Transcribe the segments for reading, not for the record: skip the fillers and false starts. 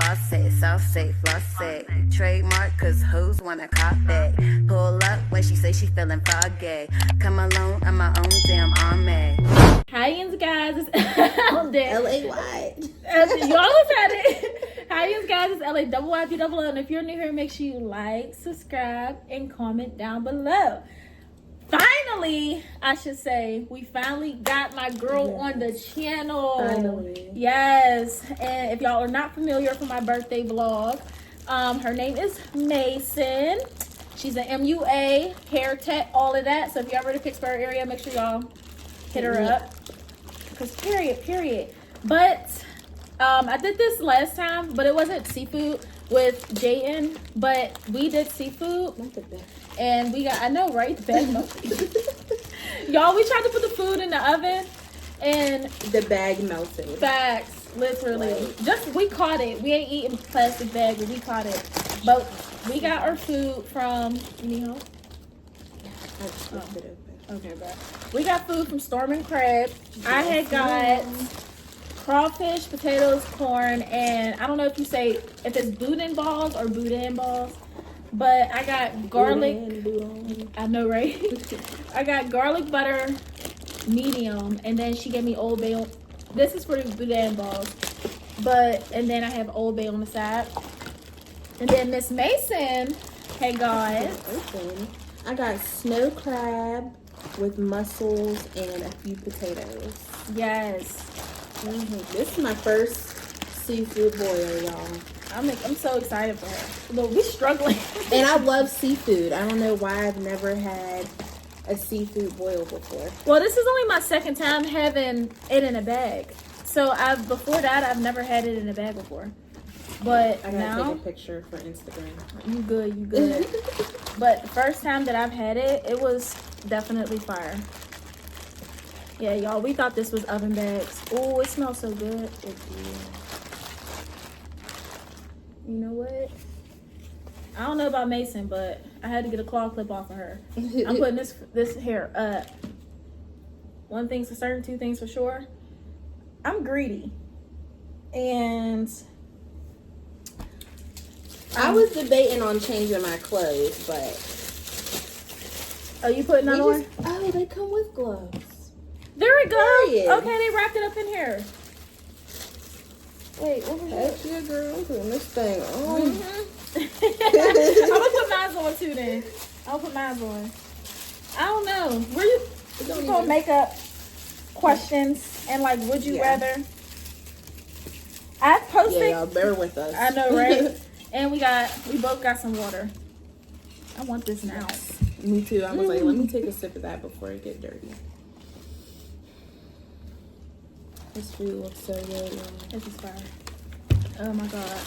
bossy, South safe, flossy. Trademark, cause hoes wanna copy. Pull up when she say she feeling foggy. Come alone, I'm my own damn army. Hi, guys. It's L-A-Y. You always had it. Hi, guys. It's L-A-Y-Y-T-O-O. And if you're new here, make sure you like, subscribe, and comment down below. Finally, I should say, we finally got my girl on the channel. Finally. Yes. And if y'all are not familiar from my birthday vlog, her name is Mason. She's an MUA, hair tech, all of that. So if you're ever in the Pittsburgh area, make sure y'all hit her up. Because period. But I did this last time, but it wasn't seafood with Jayden. But we did seafood. Not the best. And we got, I know, right? The bag melted. Y'all, we tried to put the food in the oven. And the bag melted. Facts, literally. Right. Just, we caught it. We ain't eating plastic bag, but we caught it. But we got our food from, you need help? I just left it open. Okay, bro. We got food from Storm and Crab. I had got crawfish, potatoes, corn, and I don't know if you say if it's boudin balls or boudin balls, but I got garlic. Boudin. I know, right? I got garlic butter, medium, and then she gave me Old Bay. This is for the boudin balls, and then I have Old Bay on the side, and then Miss Mason had got. I got snow crab with mussels and a few potatoes. Yes. This is my first seafood boil, y'all. I'm so excited for her. But we struggling. And I love seafood. I don't know why I've never had a seafood boil before. Well, this is only my second time having it in a bag. So before that I've never had it in a bag before. But I gotta now take a picture for Instagram. you good. But the first time that I've had it, it was definitely fire. Yeah, y'all, we thought this was oven bags. Oh, it smells so good. It did. You know what? I don't know about Mason, but I had to get a claw clip off of her. I'm putting this hair up. One thing's for certain, two things for sure. I'm greedy. And I was debating on changing my clothes, but oh, you putting that on? Oh, they come with gloves. There we go. Period. Okay, they wrapped it up in here. Wait, what was that? Yeah, girl, I'm putting this thing on. I'm gonna put mine on too then. I'll put mine on. I don't know. Were you gonna make up questions and like would you rather? I posted. Yeah, y'all bear with us. I know, right? And we both got some water. I want this now. Me too. I was like, let me take a sip of that before it get dirty. This food looks so good. This is fire. Oh my god.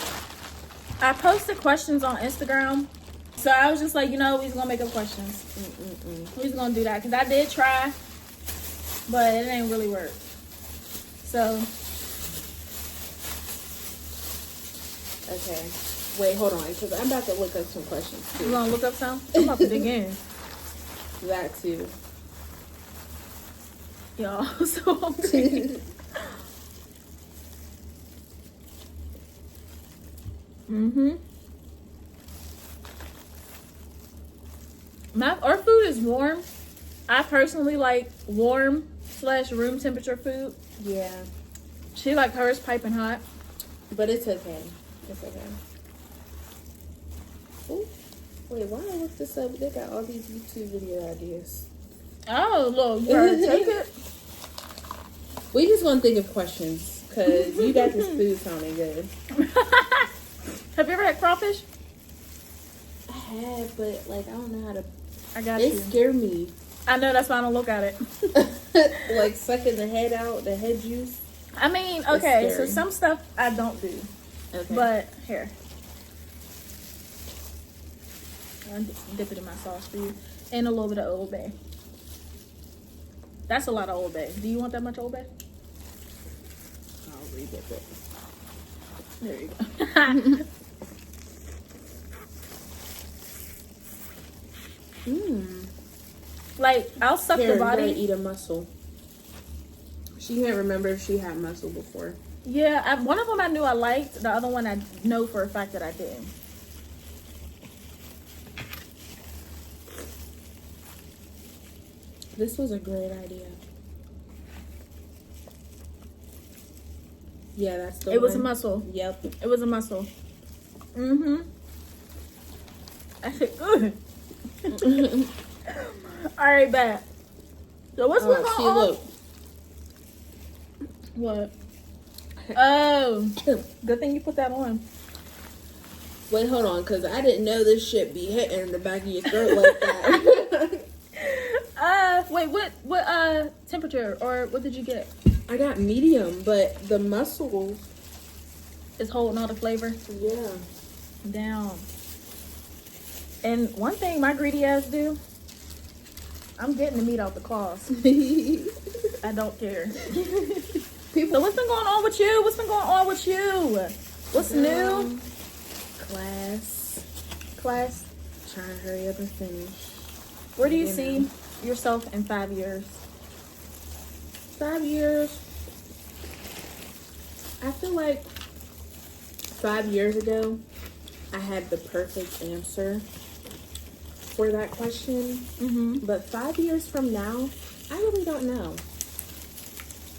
I posted questions on Instagram. So I was just like, we was gonna make up questions. We was gonna do that. Because I did try. But it ain't really work. So. Okay. Wait, hold on. Because I'm about to look up some questions too. You gonna look up some? I'm about to dig in. That too. Y'all, so hungry. Our food is warm. I personally like warm / room temperature food. Yeah. She like hers piping hot. But it's okay. It's okay. Ooh. Wait, why I look this up? They got all these YouTube video ideas. Oh, look, you already take it? We just want to think of questions because you got this food sounding good. Have you ever had crawfish? I have, but like I don't know how to. I got They you. scare me. I know, that's why I don't look at it. Like sucking the head out, the head juice. I mean, okay, so scary. some stuff I don't do. Okay. But here. I'll dip it in my sauce for you. And a little bit of Old Bay. That's a lot of Old Bay. Do you want that much Old Bay? I'll re-dip it. There you go. Like, I'll suck Here, the body. you gotta eat a mussel. She can't remember if she had mussel before. Yeah, one of them I knew I liked. The other one I know for a fact that I didn't. This was a great idea. Yeah, that's the one. It was a muscle. Yep. It was a muscle. Mm-hmm. I said, good. All right, bet. So what's going on? See, look. What? Oh, good thing you put that on. Wait, hold on, because I didn't know this shit be hitting the back of your throat like that. Wait, what temperature or what did you get? I got medium, but the muscles. It's holding all the flavor Yeah. down. And one thing my greedy ass do, I'm getting the meat out the claws. I don't care. So what's been going on with you? What's been going on with you? What's new? Class. Trying to hurry up and finish. Where do you see yourself in 5 years? 5 years. I feel like 5 years ago, I had the perfect answer for that question. Mm-hmm. But 5 years from now, I really don't know.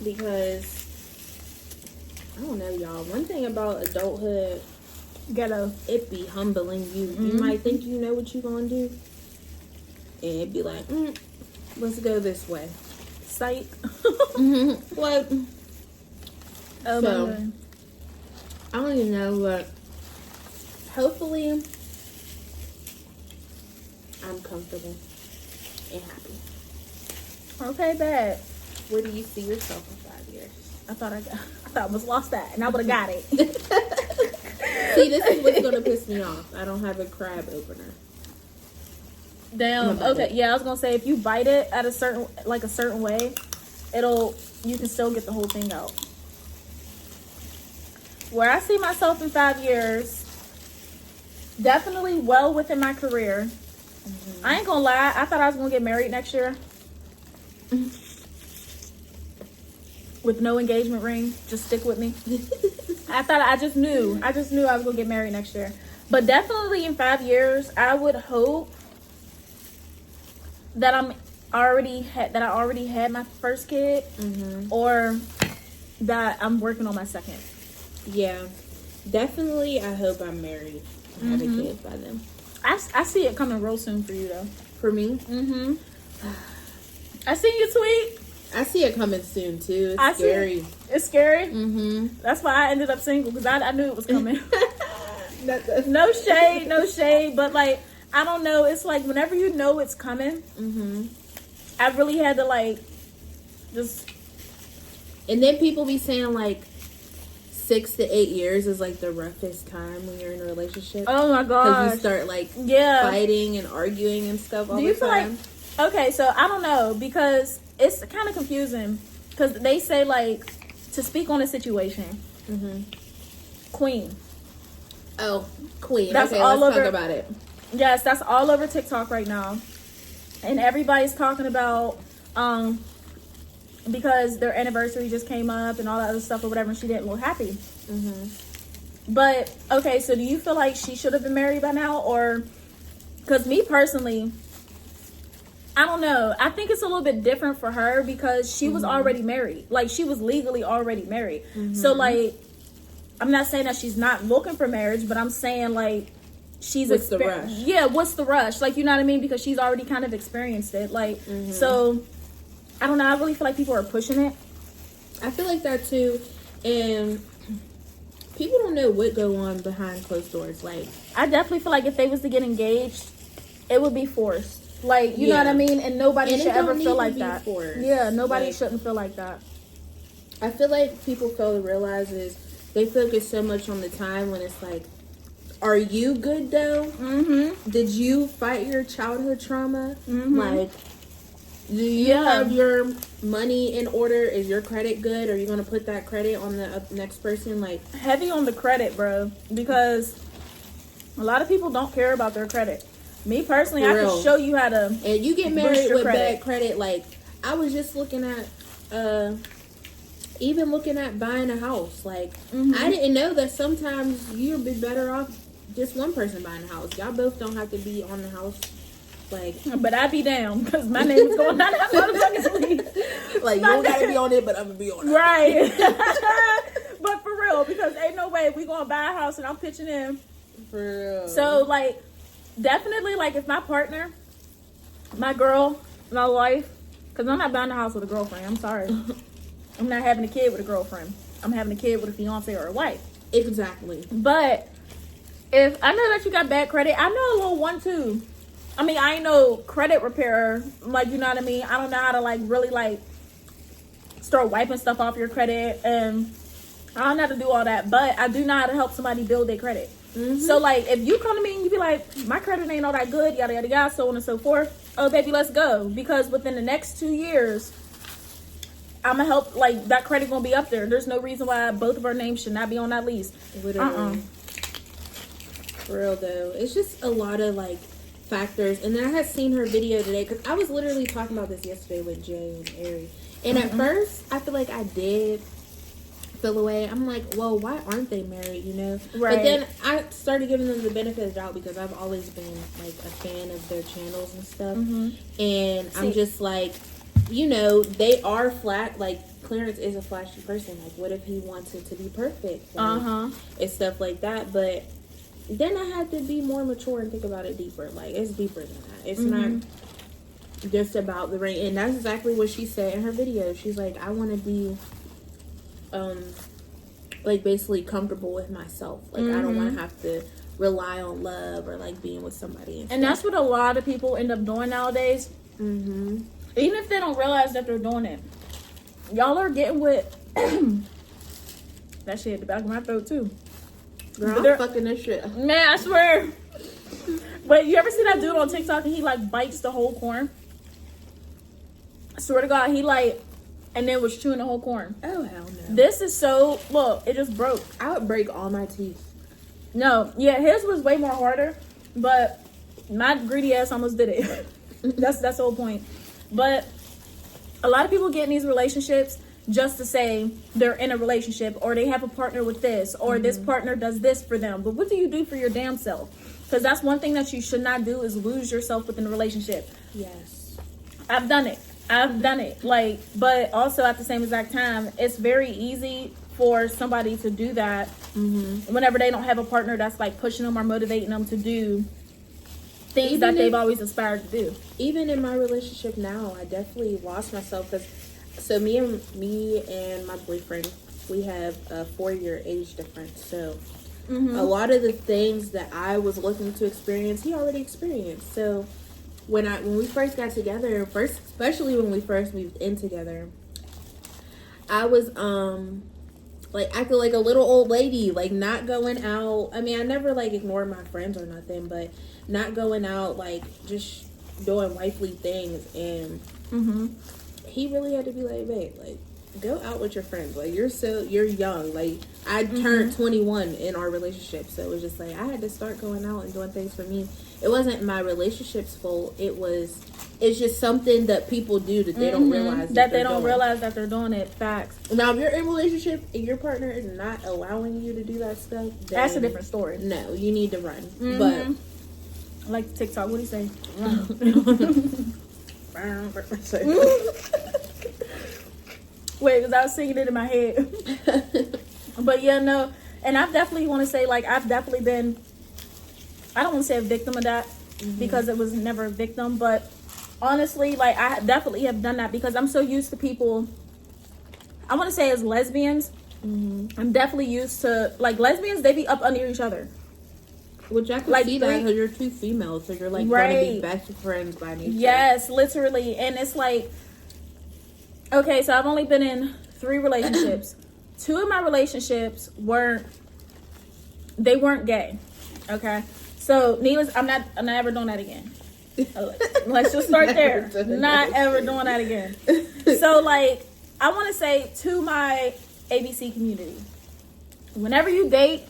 Because, I don't know, y'all. One thing about adulthood, Ghetto. it be humbling you. You might think you know what you're going to do. And it be like, let's go this way. Psych. What? Oh, So, my God. I don't even know, but hopefully I'm comfortable and happy. Okay, bad. Where do you see yourself in 5 years? I thought I almost lost that, and I would have got it. See, this is what's gonna piss me off. I don't have a crab opener. Damn. Okay. Yeah, I was gonna say if you bite it at a certain way, you can still get the whole thing out. Where I see myself in 5 years, definitely well within my career. Mm-hmm. I ain't gonna lie. I thought I was gonna get married next year. With no engagement ring. Just stick with me. I just knew I was gonna get married next year. But definitely in 5 years, I would hope that I already had my first kid, or that I'm working on my second. Yeah, definitely. I hope I'm married and have a kid by then. I see it coming real soon for you though. For me, I seen you tweet. I see it coming soon too. It's scary. It's scary. That's why I ended up single, because I knew it was coming. No shade, but like, I don't know. It's like whenever you know it's coming, I really had to like just. And then people be saying like 6 to 8 years is like the roughest time when you're in a relationship. Oh my god! Because you start like fighting and arguing and stuff all the time. Do you feel like? Okay, so I don't know, because it's kind of confusing, because they say like to speak on a situation. Queen. Oh, queen. That's okay, all let's over, talk about it. Yes, that's all over TikTok right now, and everybody's talking about because their anniversary just came up and all that other stuff or whatever, and she didn't look happy. But okay, so do you feel like she should have been married by now, or because me personally, I don't know. I think it's a little bit different for her because she was already married. Like, she was legally already married. So, like, I'm not saying that she's not looking for marriage, but I'm saying, like, what's the rush? Yeah, what's the rush? Like, you know what I mean? Because she's already kind of experienced it. Like, so, I don't know. I really feel like people are pushing it. I feel like that, too. And people don't know what go on behind closed doors. Like, I definitely feel like if they was to get engaged, it would be forced. Like, you know what I mean? And nobody should ever feel like that. Yeah, nobody shouldn't feel like that. I feel like people fail to realize is they focus so much on the time when it's like, are you good though? Did you fight your childhood trauma? Like, do you have your money in order? Is your credit good? Are you going to put that credit on the next person? Like, heavy on the credit, bro. Because a lot of people don't care about their credit. Me personally, I can show you how to. And you get married with bad credit. Like, I was just looking at even looking at buying a house, like I didn't know that sometimes you'd be better off just one person buying a house. Y'all both don't have to be on the house. Like, but I'd be down because my name is going on that motherfucking lease. Like, you don't gotta be on it, but I'm gonna be on it. Right. But for real, because ain't no way we gonna buy a house and I'm pitching in. For real. So, like, definitely, like, if my partner, my girl, my wife, because I'm not buying a house with a girlfriend. I'm sorry. I'm not having a kid with a girlfriend. I'm having a kid with a fiance or a wife. Exactly. But if I know that you got bad credit, I know a little 1-2. I mean, I ain't no credit repairer. Like, you know what I mean? I don't know how to, like, really, like, start wiping stuff off your credit. And I don't know how to do all that. But I do know how to help somebody build their credit. So, like, if you come to me and you be like, my credit ain't all that good, yada, yada, yada, so on and so forth. Oh, baby, let's go. Because within the next 2 years, I'm going to help, like, that credit going to be up there. There's no reason why both of our names should not be on that lease. Literally. For real, though. It's just a lot of, like, factors. And then I had seen her video today, because I was literally talking about this yesterday with Jay and Ari. And at first, I feel like I did feel away. I'm like, well, why aren't they married, you know? Right. But then I started giving them the benefit of the doubt, because I've always been, like, a fan of their channels and stuff. And I'm just like, you know, they are flat. Like, Clarence is a flashy person. Like, what if he wants it to be perfect? Like, and stuff like that. But then I had to be more mature and think about it deeper. Like, it's deeper than that. It's not just about the ring. And that's exactly what she said in her video. She's like, I want to be, like, basically comfortable with myself. Like, I don't want to have to rely on love or, like, being with somebody. And that's what a lot of people end up doing nowadays. Even if they don't realize that they're doing it. Y'all are getting with that shit at the back of my throat too. Girl, I'm fucking this shit. Man, I swear. But you ever see that dude on TikTok and he like bites the whole corn? I swear to God, he like, and then was chewing the whole corn. Oh, hell no. This is so, look, it just broke. I would break all my teeth. No, yeah, his was way more harder, but my greedy ass almost did it. That's the whole point. But a lot of people get in these relationships just to say they're in a relationship, or they have a partner with this, or this partner does this for them. But what do you do for your damn self? Because that's one thing that you should not do, is lose yourself within a relationship. Yes. I've done it. Like, but also at the same exact time, it's very easy for somebody to do that whenever they don't have a partner that's like pushing them or motivating them to do things that they've always aspired to do. Even in my relationship now, I definitely lost myself, because so me and my boyfriend, we have a 4-year age difference. So a lot of the things that I was looking to experience, he already experienced. So when we first got together, especially when we first moved in together, I was like acting like a little old lady, like not going out. I mean, I never like ignored my friends or nothing, but not going out, like just doing wifely things. And he really had to be like, babe, like go out with your friends. Like you're young. Like I turned 21 in our relationship, so it was just like I had to start going out and doing things for me. It wasn't my relationship's fault. It's just something that people do that they don't realize that they don't realize that they're doing it. Facts. Now, if you're in a relationship and your partner is not allowing you to do that stuff, then that's a different story. No, you need to run. But I like TikTok. What do you say? Wait, because I was singing it in my head. But yeah, no. And I definitely want to say, like, I've definitely been, I don't want to say a victim of that, because it was never a victim, but honestly, like, I definitely have done that because I'm so used to people, I want to say as lesbians, I'm definitely used to, like, lesbians, they be up under each other. Which I can see that, because you're two females, so you're, like, going to be best friends by nature. Yes, literally. And it's like, okay, so I've only been in 3 relationships. 2 of my relationships weren't gay. Okay? So, I'm not ever doing that again. Let's just start there. Not ever doing that again. So, like, I want to say to my ABC community, whenever you date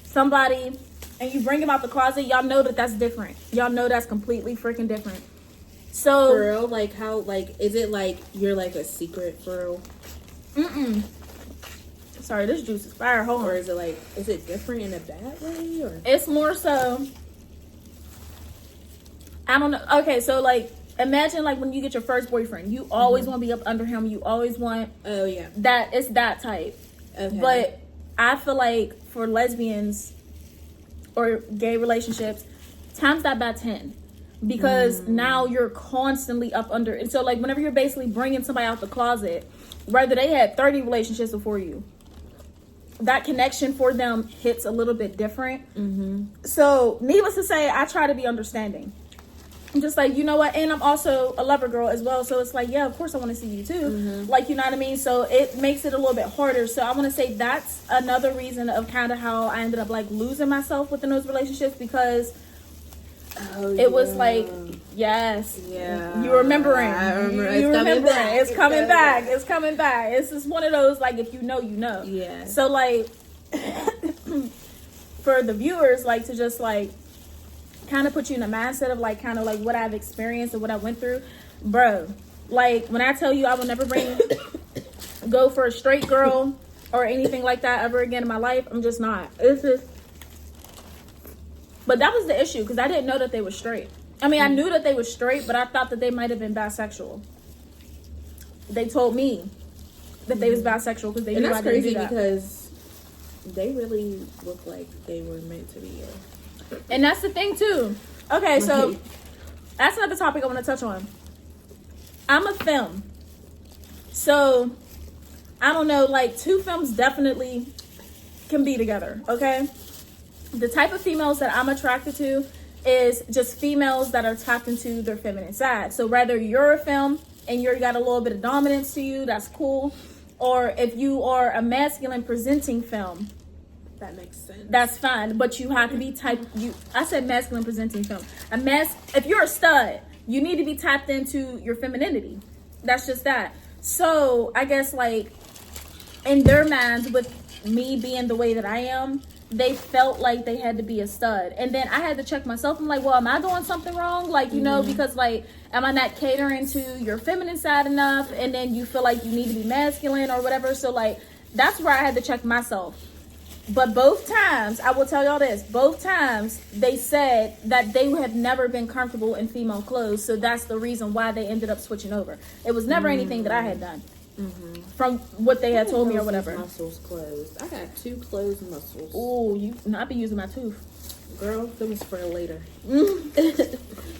somebody and you bring them out the closet, y'all know that that's different. Y'all know that's completely freaking different. So, for real? Like, how, like, is it like you're like a secret, for real? Sorry, this juice is fire. Hold on. Or is it different in a bad way? Or It's more so, I don't know. Okay, so like, imagine like when you get your first boyfriend, you always want to be up under him. You always want that. It's that type. Okay. But I feel like for lesbians or gay relationships, times that by 10. Because now you're constantly up under. And so like whenever you're basically bringing somebody out the closet, whether they had 30 relationships before you, that connection for them hits a little bit different. So needless to say, I try to be understanding. I'm just like, you know what? And I'm also a lover girl as well. So it's like, yeah, of course I want to see you too. Like, you know what I mean? So it makes it a little bit harder. So I want to say that's another reason of kind of how I ended up like losing myself within those relationships, because it was like, yes. Yeah. You remembering. I remember. You remembering. It's coming back. back. It's coming back. It's just one of those, like, if you know, you know. Yeah. So, like, for the viewers, like, to just, like, kind of put you in a mindset of, like, kind of, like, what I've experienced and what I went through. Bro, like, when I tell you I will never go for a straight girl or anything like that ever again in my life, I'm just not. It's just... But that was the issue, because I didn't know that they were straight. I mean, I knew that they were straight, but I thought that they might have been bisexual. They told me that they was bisexual because they knew I didn't do that. Because they really look like they were meant to be. And that's the thing, too. Okay, so that's another topic I want to touch on. I'm a femme. So, I don't know, like, two femmes definitely can be together, okay? The type of females that I'm attracted to is just females that are tapped into their feminine side. So whether you're a femme and you got a little bit of dominance to you, that's cool. Or if you are a masculine presenting femme, that makes sense. That's fine. But you have to be I said masculine presenting femme. If you're a stud, you need to be tapped into your femininity. That's just that. So I guess like in their minds, with me being the way that I am, they felt like they had to be a stud. And then I had to check myself. I'm like, well, am I doing something wrong? Like, you know, because like, am I not catering to your feminine side enough? And then you feel like you need to be masculine or whatever. So like, that's where I had to check myself. But both times, I will tell y'all this, both times they said that they have never been comfortable in female clothes. So that's the reason why they ended up switching over. It was never anything that I had done. From what they had told me or whatever. Muscles closed. I got 2 closed muscles. Oh, I be using my tooth. Girl, that was for later. And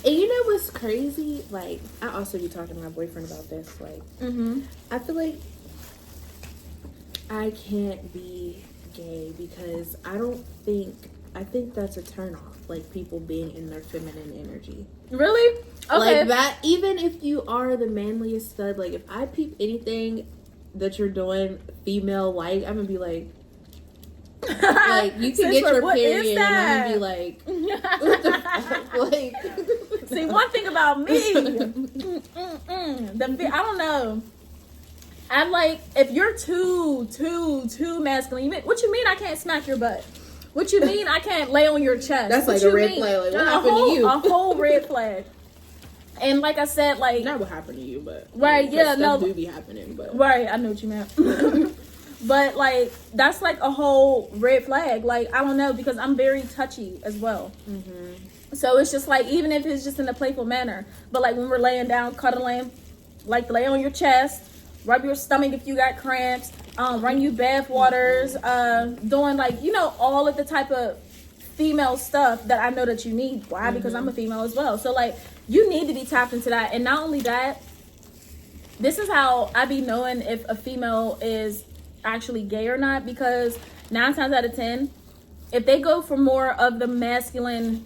you know what's crazy? Like, I also be talking to my boyfriend about this. Like, I feel like I can't be gay because I think that's a turnoff. Like, people being in their feminine energy. Really? Okay. Like that, even if you are the manliest stud, like if I peep anything that you're doing female like, I'm gonna be like you can get your period and I'm gonna be like, what the fuck? Like, see, one thing about me, I don't know. I'm like, if you're too masculine, what you mean I can't smack your butt? What you mean I can't lay on your chest? That's like a red flag. Like, what happened to you? A whole red flag. And like I said, like, not what happened to you, but right, yeah, no, do be happening, but right, I know what you meant. But like, that's like a whole red flag. Like, I don't know, because I'm very touchy as well. So it's just like, even if it's just in a playful manner, but like when we're laying down, cuddling, like lay on your chest, rub your stomach if you got cramps, run you bath waters, doing like, you know, all of the type of female stuff that I know that you need. Why? Because I'm a female as well. So like, you need to be tapped into that. And not only that, this is how I be knowing if a female is actually gay or not, because 9 times out of 10, if they go for more of the masculine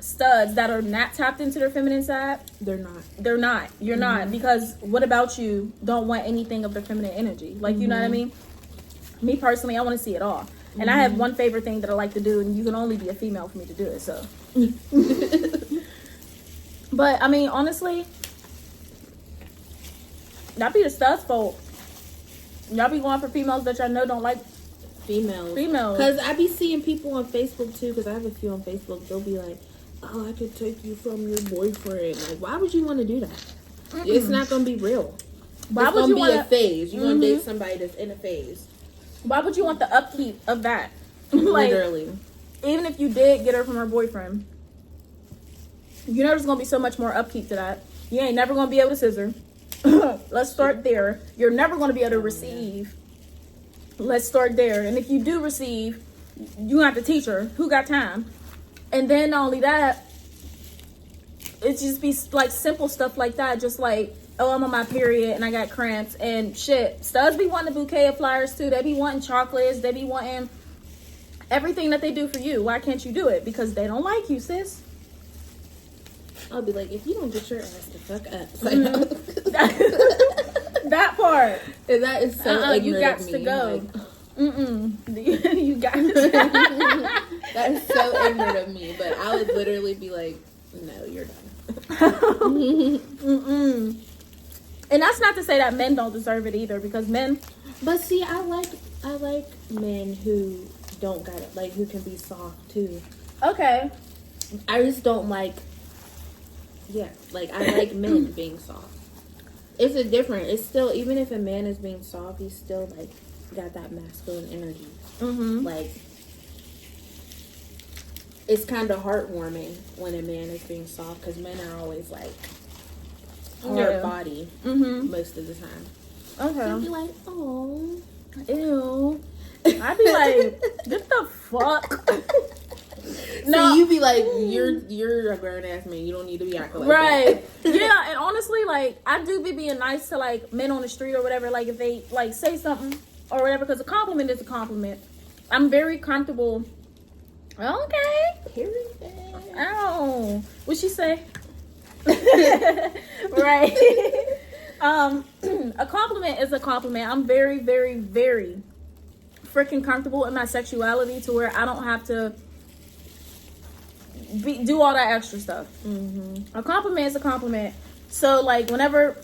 studs that are not tapped into their feminine side, they're not. You're not, because what about you don't want anything of the feminine energy? Like, you know what I mean? Me personally, I want to see it all. And I have one favorite thing that I like to do, and you can only be a female for me to do it, so. But, I mean, honestly, that be the studs' fault. Y'all be going for females that y'all know don't like females. Because I be seeing people on Facebook, too, because I have a few on Facebook. They'll be like, oh, I could take you from your boyfriend. Like, why would you want to do that? It's not going to be real. Why it's would gonna you be want a phase. You're gonna date somebody that's in a phase. Why would you want the upkeep of that? Like, Literally. even if you did get her from her boyfriend, you know there's gonna be so much more upkeep to that. You ain't never gonna be able to scissor. Let's start there. You're never gonna be able to receive. Let's start there. And if you do receive, you have to teach her. Who got time? And then not only that, it just be like simple stuff like that. Just like, oh, I'm on my period and I got cramps and shit. Studs be wanting a bouquet of flowers too. They be wanting chocolates. They be wanting everything that they do for you. Why can't you do it? Because they don't like you, sis. I'll be like, if you don't get your ass the fuck up. That part. And that is so ignorant you got of me. to go. Like, You got to. that is so ignorant of me. But I would literally be like, no, you're done. And that's not to say that men don't deserve it either, because men. But see, I like men who don't got it, like who can be soft too. Okay. I just don't like. Yeah, like I like men being soft. It's a different. It's still, even if a man is being soft, he's still like got that masculine energy. Like, it's kind of heartwarming when a man is being soft, because men are always like hard body most of the time. Okay. I'd be like, oh, Ew. I'd be like, get the fuck. No, you be like, you're a grown ass man. You don't need to be acting like right. that. Yeah, and honestly, like, I do be being nice to like men on the street or whatever. Like, if they like say something or whatever, because a compliment is a compliment. I'm very comfortable. Okay. Period. Ow. What'd she say? Right. A compliment is a compliment. I'm very, very, very freaking comfortable in my sexuality to where I don't have to do all that extra stuff. A compliment is a compliment. So, like, whenever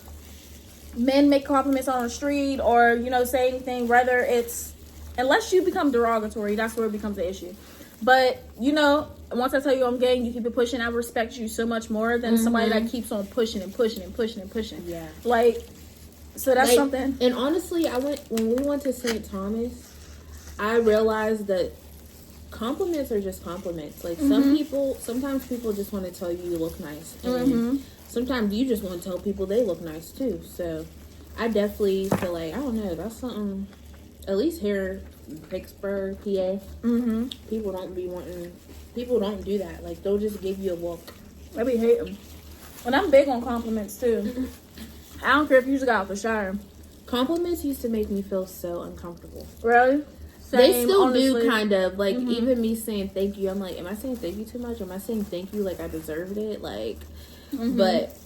men make compliments on the street or, you know, say anything, whether it's, unless you become derogatory, that's where it becomes an issue. But, you know, once I tell you I'm gay and you keep it pushing, I respect you so much more than somebody that keeps on pushing and pushing and pushing and pushing. Yeah. Like, so that's like, something. And honestly, when we went to St. Thomas, I realized that compliments are just compliments. Like, sometimes people just want to tell you you look nice. And sometimes you just want to tell people they look nice too. So I definitely feel like, I don't know, that's something, at least here in Pittsburgh, PA, people don't do that. Like, they'll just give you a look. I be hating. And I'm big on compliments too. I don't care if you just got out the shower. Compliments used to make me feel so uncomfortable. Really? They still do, kind of. Like, even me saying thank you, I'm like, am I saying thank you too much? Am I saying thank you like I deserved it? Like, but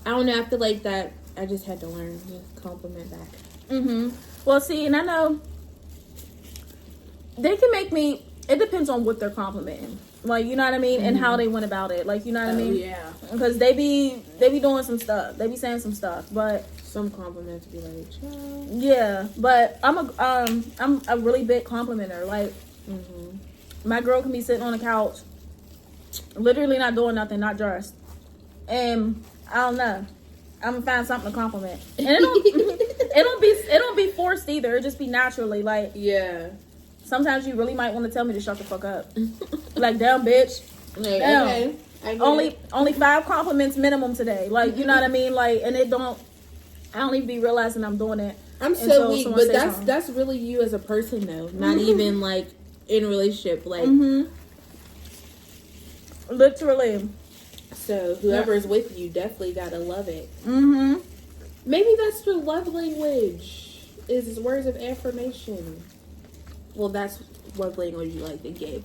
I don't know. I feel like that I just had to learn to compliment back. Well, see, and I know they can make me, it depends on what they're complimenting. Like, you know what I mean? And how they went about it. Like, you know what I mean? Yeah. Because they be doing some stuff. They be saying some stuff. But some compliments be like, child. Yeah, but I'm a really big complimenter. Like, my girl can be sitting on the couch, literally not doing nothing, not dressed, and I don't know, I'm gonna find something to compliment, and it don't be forced either. It just be naturally. Like, yeah, sometimes you really might want to tell me to shut the fuck up. Like, damn, bitch. Like, damn. Okay. Only 5 compliments minimum today. Like, you know what I mean? like, and I don't even be realizing I'm doing it. I'm so weak, but that's really you as a person, though. Not even like in a relationship, like literally. So whoever is with you definitely gotta love it. Maybe that's your love language, is words of affirmation. Well, that's love language you like to give.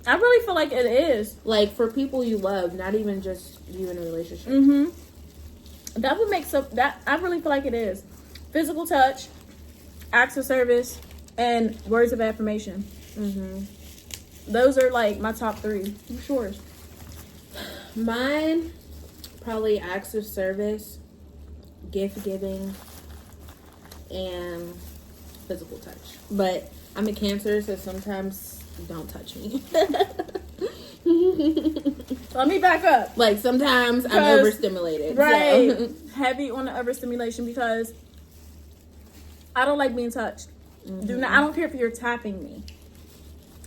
I really feel like it is. Like, for people you love, not even just you in a relationship. That would make that I really feel like it is. Physical touch, acts of service, and words of affirmation. Those are like my top 3. What's yours? Mine, probably acts of service, gift giving, and physical touch. But I'm a Cancer, so sometimes don't touch me. Let me back up. Like, sometimes I'm overstimulated. Right. So. heavy on the overstimulation because I don't like being touched. I don't care if you're tapping me.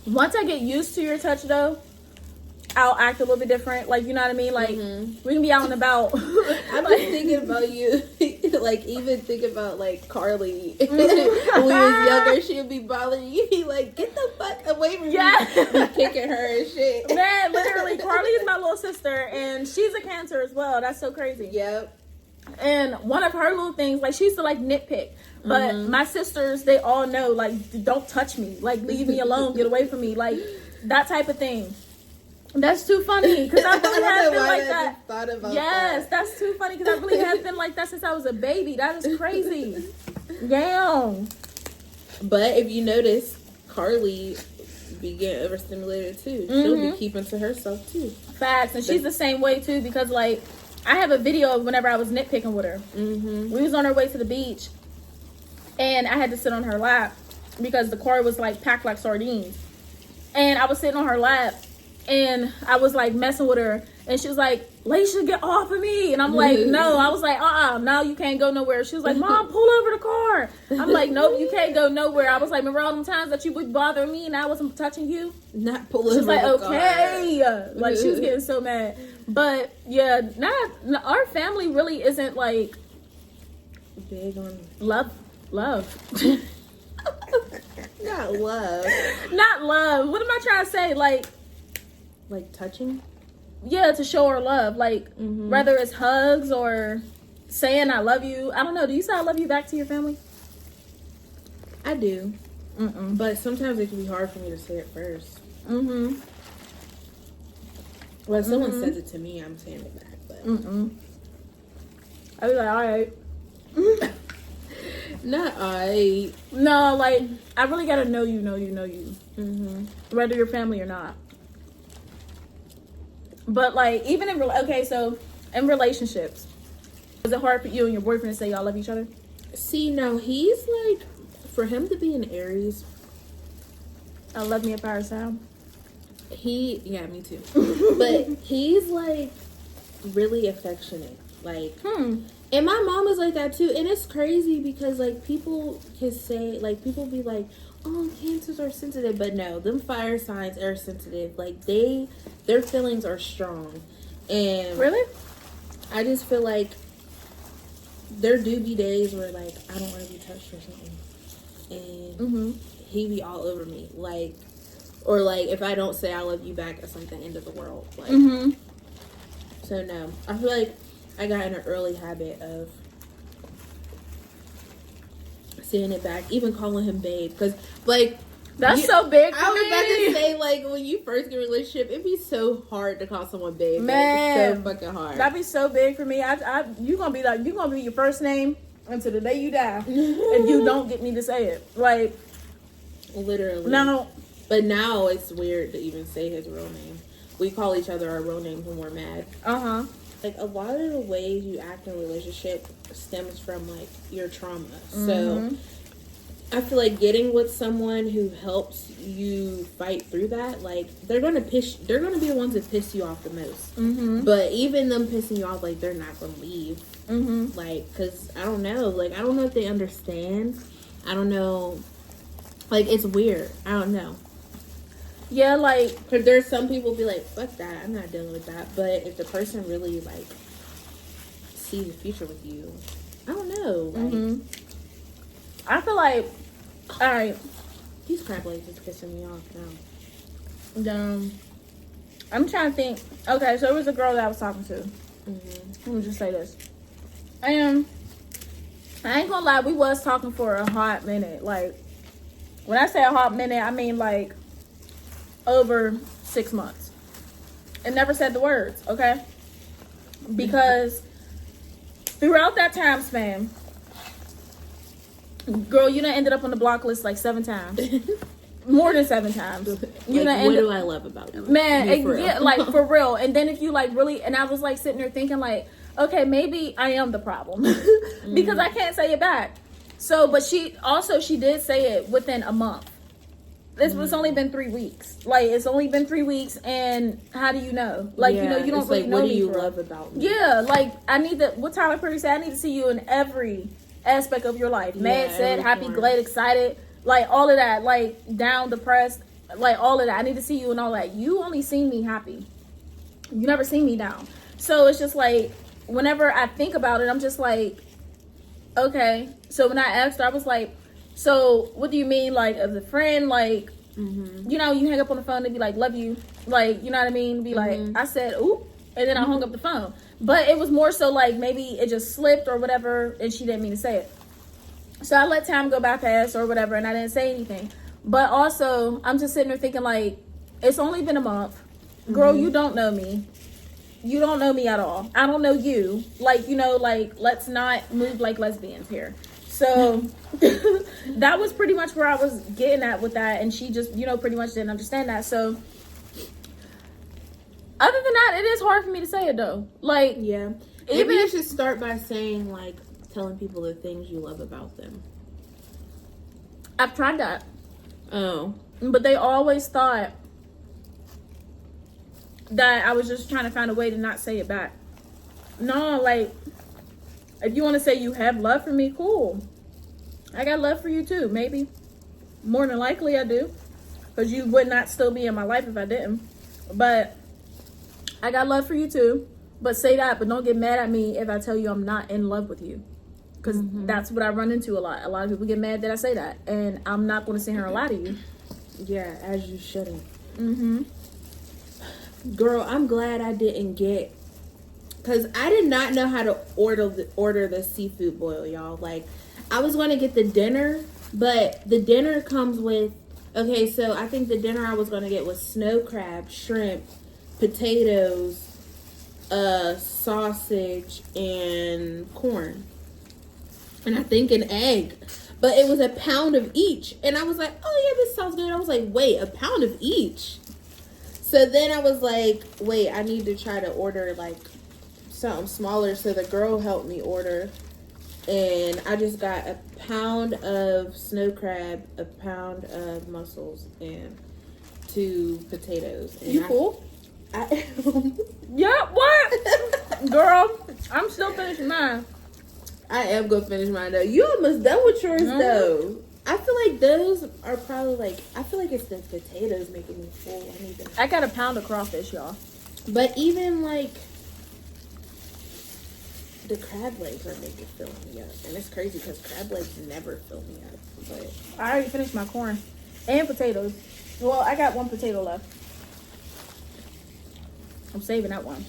Once I get used to your touch, though, I'll act a little bit different. Like, you know what I mean? Like, we can be out and about. I'm just thinking about you. Like, even think about, like, Carly. When we was younger, she would be bothering you. You'd be like, get the fuck away from me. Be kicking her and shit. Man, literally, Carly is my little sister, and she's a Cancer as well. That's so crazy. Yep. And one of her little things, like, she used to, like, nitpick. But my sisters, they all know, like, don't touch me. Like, leave me alone. Get away from me. Like, that type of thing. That's too funny because I really have been like that. Thought about yes, that's too funny because I really have been like that since I was a baby. That is crazy. Damn. But if you notice, Carly be getting overstimulated too. She'll be keeping to herself too. Facts, and she's the same way too because like I have a video of whenever I was nitpicking with her. We was on our way to the beach, and I had to sit on her lap because the car was like packed like sardines, and I was sitting on her lap. And I was like messing with her, and she was like, "Laisha, get off of me!" And I'm like, "No." I was like, "No, you can't go nowhere." She was like, "Mom, pull over the car." I'm like, "Nope, you can't go nowhere." I was like, "Remember all them times that you would bother me and I wasn't touching you?" Not pulling. She was like, the "Okay," car. like she was getting so mad. But yeah, our family really isn't like big on love. Not love. Not love. What am I trying to say? Like touching? Yeah, to show her love. Like, whether it's hugs or saying I love you. I don't know. Do you say I love you back to your family? I do. But sometimes it can be hard for me to say it first. When someone says it to me, I'm saying it back. But I was like, all right. Not I. No, like, I really got to know you. Whether you're family or not. But like even in in relationships, is it hard for you and your boyfriend to say y'all love each other? See, no, he's like, for him to be an Aries, I love me a fire sign. Yeah, me too. But he's like really affectionate, like. And my mom is like that too, and it's crazy because like people can say, like people be like, "Oh, Cancers are sensitive," but no, them fire signs are sensitive. Like their feelings are strong, and really, I just feel like there do be days where like I don't want to be touched or something, and he be all over me, like, or like if I don't say I love you back, it's like the end of the world, like. So no, I feel like I got in an early habit of saying it back, even calling him babe, because like that's so big for I was me. about to say, like, when you first get a relationship, it'd be so hard to call someone babe. Man, like, it's so fucking hard. That'd be so big for me. You gonna be your first name until the day you die, if you don't get me to say it. Like literally. No, but now it's weird to even say his real name. We call each other our real names when we're mad. Like, a lot of the ways you act in a relationship stems from, like, your trauma. So, I feel like getting with someone who helps you fight through that, like, they're going to be the ones that piss you off the most. But even them pissing you off, like, they're not going to leave. Like, because, I don't know. Like, I don't know if they understand. I don't know. Like, it's weird. I don't know. Yeah, like, because there's some people be like, fuck that, I'm not dealing with that. But if the person really like sees the future with you, I don't know. Like, I feel like, all right, these crab legs is pissing me off now. I'm trying to think. Okay, so it was a girl that I was talking to. Let me just say this. I ain't gonna lie, we was talking for a hot minute. Like, when I say a hot minute, I mean like over 6 months, and never said the words, okay? Because throughout that time span, girl, you done ended up on the block list like 7 times. More than 7 times. You like, what do I love about you? Man, yeah, like, for real. And then if you like really, and I was like sitting there thinking like, okay, maybe I am the problem. Because I can't say it back. So, but she did say it within a month. This was only been 3 weeks. Like, it's only been 3 weeks, and how do you know? Like, you know, you don't really know what do me. you love about me? Yeah, like, I need to, what Tyler Perry said, I need to see you in every aspect of your life. Mad, sad, happy, glad, excited, like, all of that. Like, down, depressed, like, all of that. I need to see you and all that. You only seen me happy. You never seen me down. So it's just like, whenever I think about it, I'm just like, okay. So when I asked her, I was like, so what do you mean, like, as a friend? Like, you know, you hang up on the phone and be like, love you. Like, you know what I mean? Be like, I said, ooh. And then I hung up the phone. But it was more so like maybe it just slipped or whatever, and she didn't mean to say it. So I let time go by past or whatever, and I didn't say anything. But also, I'm just sitting there thinking, like, it's only been a month. Girl, you don't know me. You don't know me at all. I don't know you. Like, you know, like, let's not move like lesbians here. So that was pretty much where I was getting at with that. And she just, you know, pretty much didn't understand that. So other than that, it is hard for me to say it, though. Like, yeah. Maybe you should start by saying, like, telling people the things you love about them. I've tried that. Oh. But they always thought that I was just trying to find a way to not say it back. No, like, if you want to say you have love for me, cool. I got love for you too, maybe. More than likely I do. Because you would not still be in my life if I didn't. But I got love for you too. But say that, but don't get mad at me if I tell you I'm not in love with you. Because that's what I run into a lot. A lot of people get mad that I say that. And I'm not going to sit here and lie to you. Yeah, as you shouldn't. Girl, I'm glad I didn't get... Because I did not know how to order the seafood boil, y'all. Like, I was going to get the dinner, but the dinner comes with... Okay, so I think the dinner I was going to get was snow crab, shrimp, potatoes, sausage, and corn. And I think an egg. But it was a pound of each. And I was like, oh, yeah, this sounds good. I was like, wait, a pound of each? So then I was like, wait, I need to try to order, like, something smaller. So the girl helped me order. And I just got a pound of snow crab, a pound of mussels, and 2 potatoes. And You cool? I Yeah, what? Girl, I'm still finishing mine. I am going to finish mine, though. You almost done with yours, though. I feel like those are probably, like, I feel like it's the potatoes making me full. I got a pound of crawfish, y'all. But even, like, the crab legs are making filling me up. And it's crazy because crab legs never fill me up. But I already finished my corn and potatoes. Well, I got 1 potato left. I'm saving that one.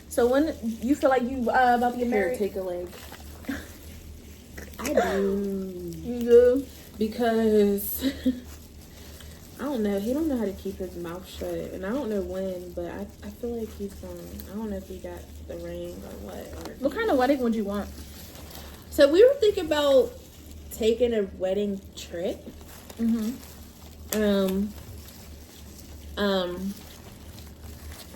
So when you feel like you about to get married? Here, take a leg. I do. You do? Because I don't know. He don't know how to keep his mouth shut, and I don't know when, but I feel like he's going. I don't know if he got the ring or what. What kind of wedding would you want? So we were thinking about taking a wedding trip.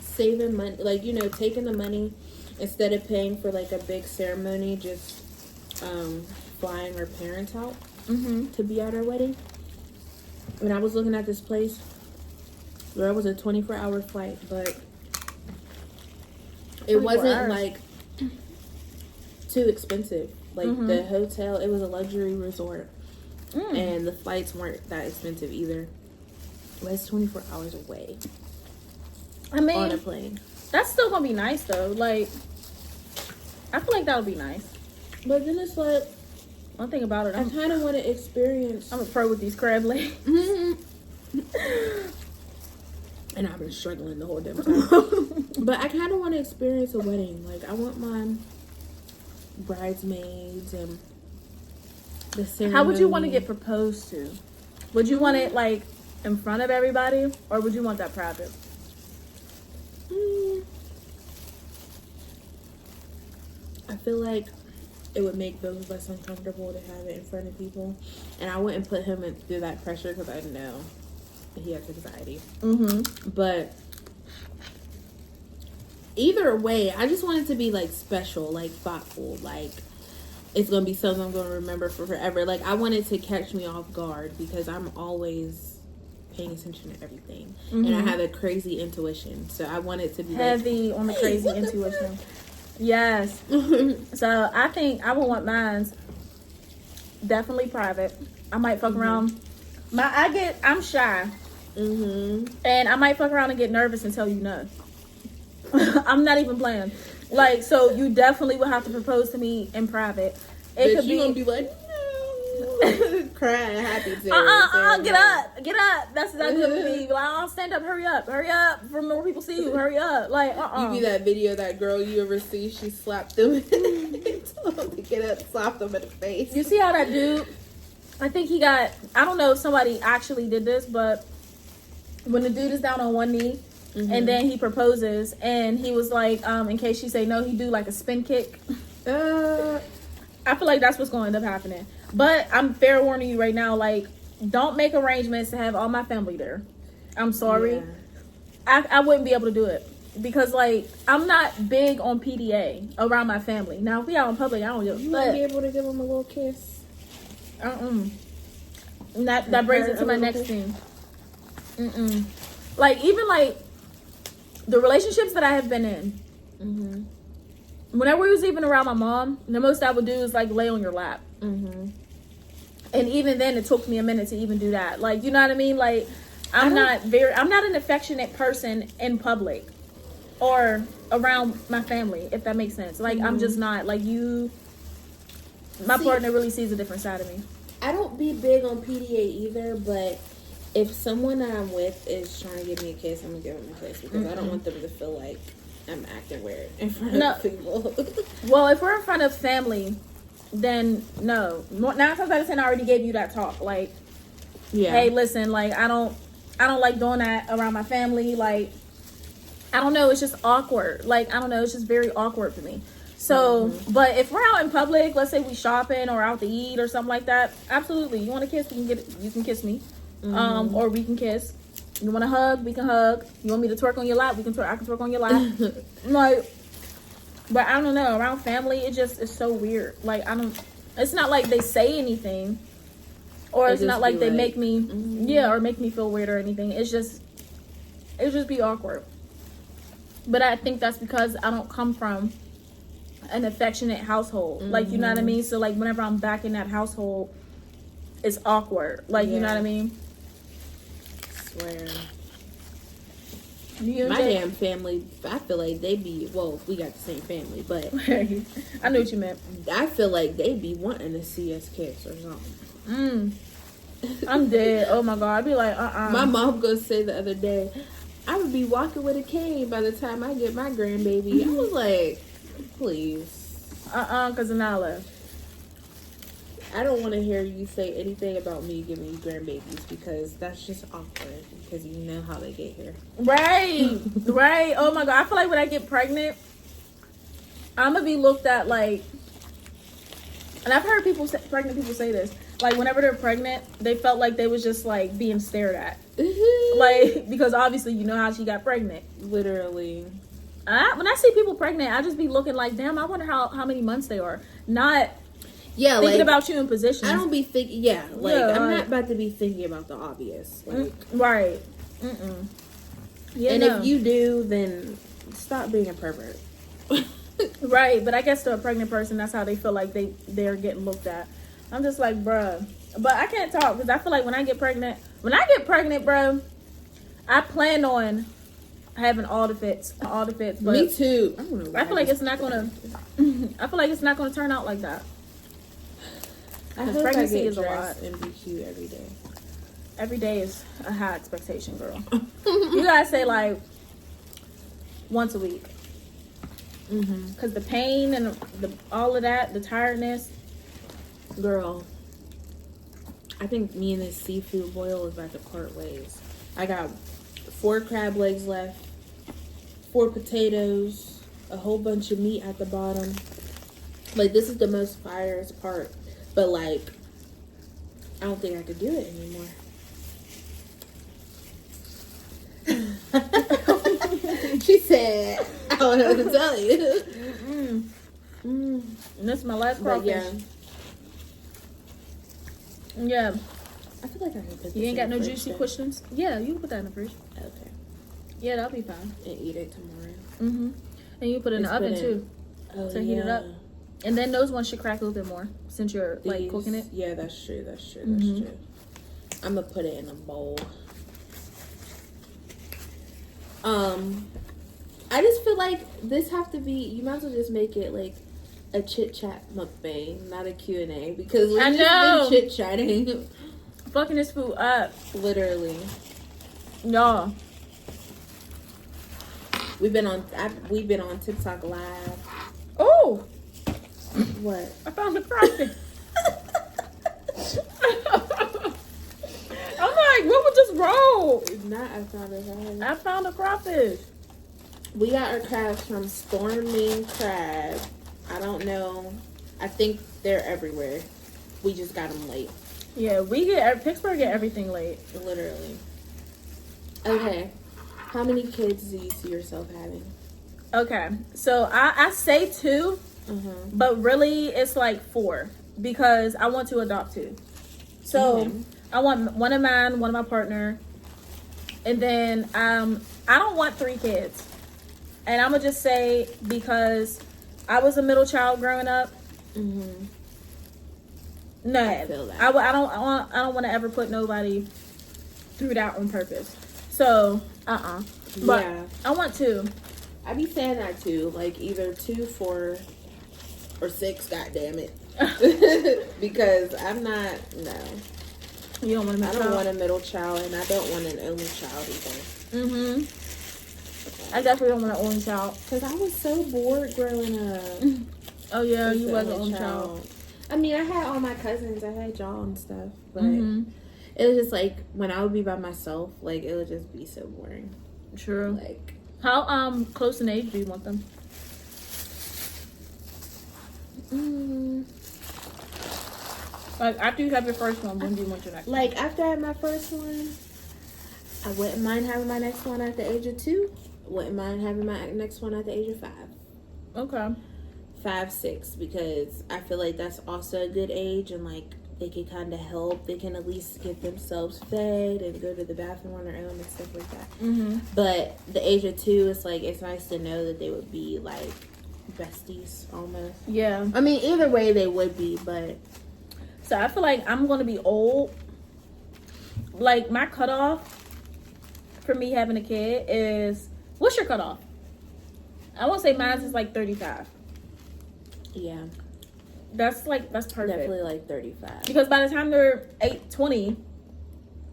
Saving money, like, you know, taking the money instead of paying for like a big ceremony, just flying our parents out to be at our wedding. When I was looking at this place, there was a 24-hour flight, but it wasn't like too expensive. Like the hotel, it was a luxury resort, and the flights weren't that expensive either. It was 24 hours away. I mean, on a plane. That's still gonna be nice though. Like, I feel like that would be nice. But then it's like, one thing about it, I kind of want to experience. I'm a pro with these crab legs. And I've been struggling the whole damn time. But I kind of want to experience a wedding. Like, I want my bridesmaids and the ceremony. How would you want to get proposed to? Would you want it like in front of everybody, or would you want that private? I feel like it would make both of us uncomfortable to have it in front of people, and I wouldn't put him through that pressure because I know he has anxiety. But either way, I just want it to be like special, like thoughtful, like it's gonna be something I'm gonna remember for forever. Like, I want it to catch me off guard because I'm always paying attention to everything, and I have a crazy intuition. So I want it to be heavy on the crazy intuition. Yes. So I think I would want mine's definitely private. I might fuck around. I'm shy. And I might fuck around and get nervous and tell you no. I'm not even playing. Like, so you definitely would have to propose to me in private. It could you be gonna be like, no, crying, happy to. get up. That's exactly what it would be. Like, oh, stand up, hurry up, for more people see you, hurry up. Like, You be that video of that girl you ever see, she slapped them, told them to get up, slapped them in the face. You see how that dude? I think he got. I don't know if somebody actually did this, but when the dude is down on one knee. And then he proposes, and he was like, in case she say no, he do like a spin kick. I feel like that's what's going to end up happening. But I'm fair warning you right now, like, don't make arrangements to have all my family there. I'm sorry. Yeah. I wouldn't be able to do it. Because, like, I'm not big on PDA around my family. Now, if we out in public, I don't give a fuck. You wouldn't be able to give him a little kiss? That brings it to my next thing. Like, even, like, the relationships that I have been in, whenever we was even around my mom, the most I would do is like lay on your lap. And even then, it took me a minute to even do that. Like, you know what I mean? Like, I'm not an affectionate person in public or around my family, if that makes sense. Like, I'm just not. Like, my partner really sees a different side of me. I don't be big on PDA either, but if someone that I'm with is trying to give me a kiss, I'm gonna give them a kiss because I don't want them to feel like I'm acting weird in front of people. Well, if we're in front of family, then no. 9 times out of 10, I already gave you that talk. Like, hey, listen, like, I don't like doing that around my family. Like, I don't know, it's just awkward. Like, I don't know, it's just very awkward for me. So, but if we're out in public, let's say we shopping or out to eat or something like that, absolutely. You want to kiss? You can kiss me. Or we can kiss. You want to hug? We can hug. You want me to twerk on your lap? I can twerk on your lap. Like, but I don't know. Around family, it's so weird. Like, it's not like they say anything, or it's not like they make me, or make me feel weird or anything. It just be awkward. But I think that's because I don't come from an affectionate household. Like, you know what I mean? So, like, whenever I'm back in that household, it's awkward. Like, you know what I mean? Swear. My damn family, I feel like they be, well, we got the same family, but I knew what you meant. I feel like they be wanting to see us kiss or something. I'm dead. Oh my God. I'd be like, My mom gonna say the other day, I would be walking with a cane by the time I get my grandbaby. I was like, please. Because of Nala. I don't want to hear you say anything about me giving you grandbabies because that's just awkward because you know how they get here. Right. Right. Oh my God. I feel like when I get pregnant, I'm going to be looked at like, and I've heard pregnant people say this, like whenever they're pregnant, they felt like they was just like being stared at. Like, because obviously you know how she got pregnant. Literally. When I see people pregnant, I just be looking like, damn, I wonder how many months they are. Not... Yeah, thinking like, about you in position. I don't be thinking. Yeah, like I'm not about to be thinking about the obvious. Like, right. Yeah, and if you do, then stop being a pervert. Right, but I guess to a pregnant person, that's how they feel like they're getting looked at. I'm just like, bruh. But I can't talk because I feel like when I get pregnant, bruh, I plan on having all the fits. But me too. I feel like it's not gonna. I feel like it's not gonna turn out like that. I hope pregnancy I get is a lot. and be cute every day. Every day is a high expectation, girl. You gotta say like once a week, because the pain and all of that, the tiredness. Girl, I think me and this seafood boil is about to part ways. I got 4 crab legs left, 4 potatoes, a whole bunch of meat at the bottom. Like, this is the most firest part. But, like, I don't think I could do it anymore. She said, I don't know what to tell you. And this is my last But crawfish. Yeah. I feel like I can put this You ain't in got no the juicy fridge, questions? Yeah, you can put that in the fridge. though. Okay. Yeah, that'll be fine. And eat it tomorrow. Mm-hmm. And you put it in the oven too. Oh, To heat it up. And then those ones should crack a little bit more since you're like cooking it. Yeah, that's true. That's true. I'm gonna put it in a bowl. I just feel like this have to be. You might as well just make it like a chit chat mukbang, not a Q&A, because we I just know. been chit chatting. Fucking this food up. Literally, Y'all. we've been on TikTok live. Oh, What? I found the crawfish. I'm like, what was this roll? Not I found it. I found a crawfish. We got our crabs from Storming Crab. I don't know. I think they're everywhere. We just got them late. Yeah, Pittsburgh get everything late. Literally. Okay. How many kids do you see yourself having? Okay, so I say 2, but really it's like 4 because I want to adopt 2. So I want one of mine, one of my partner, and then I don't want 3 kids. And I'm gonna just say because I was a middle child growing up. No, I feel that. I don't want to ever put nobody through that on purpose. So But Yeah. I want 2. I be saying that too. Like either 2, 4, or 6, god damn it. Because I'm not, no. You don't want to. I don't want a middle child, and I don't want an only child either. I definitely don't want an only child. Because I was so bored growing up. Oh yeah, As you the was an only child. I mean, I had all my cousins. I had y'all and stuff. But it was just like, when I would be by myself, like, it would just be so boring. True. Like, How close in age do you want them? Like after you have your first one, when do you want your next one? like, after I had my first one, I wouldn't mind having my next one at the age of 2. Wouldn't mind having my next one at the age of 5. Okay. 5, 6, because I feel like that's also a good age, and like they can kind of help. They can at least get themselves fed and go to the bathroom on their own and stuff like that. But the age of 2, it's like it's nice to know that they would be like besties almost. Yeah. I mean, either way they would be, but So I feel like I'm gonna be old. Like my cutoff for me having a kid is, what's your cutoff? I won't say mine is like 35. yeah, That's perfect. definitely like 35. Because by the time they're 20,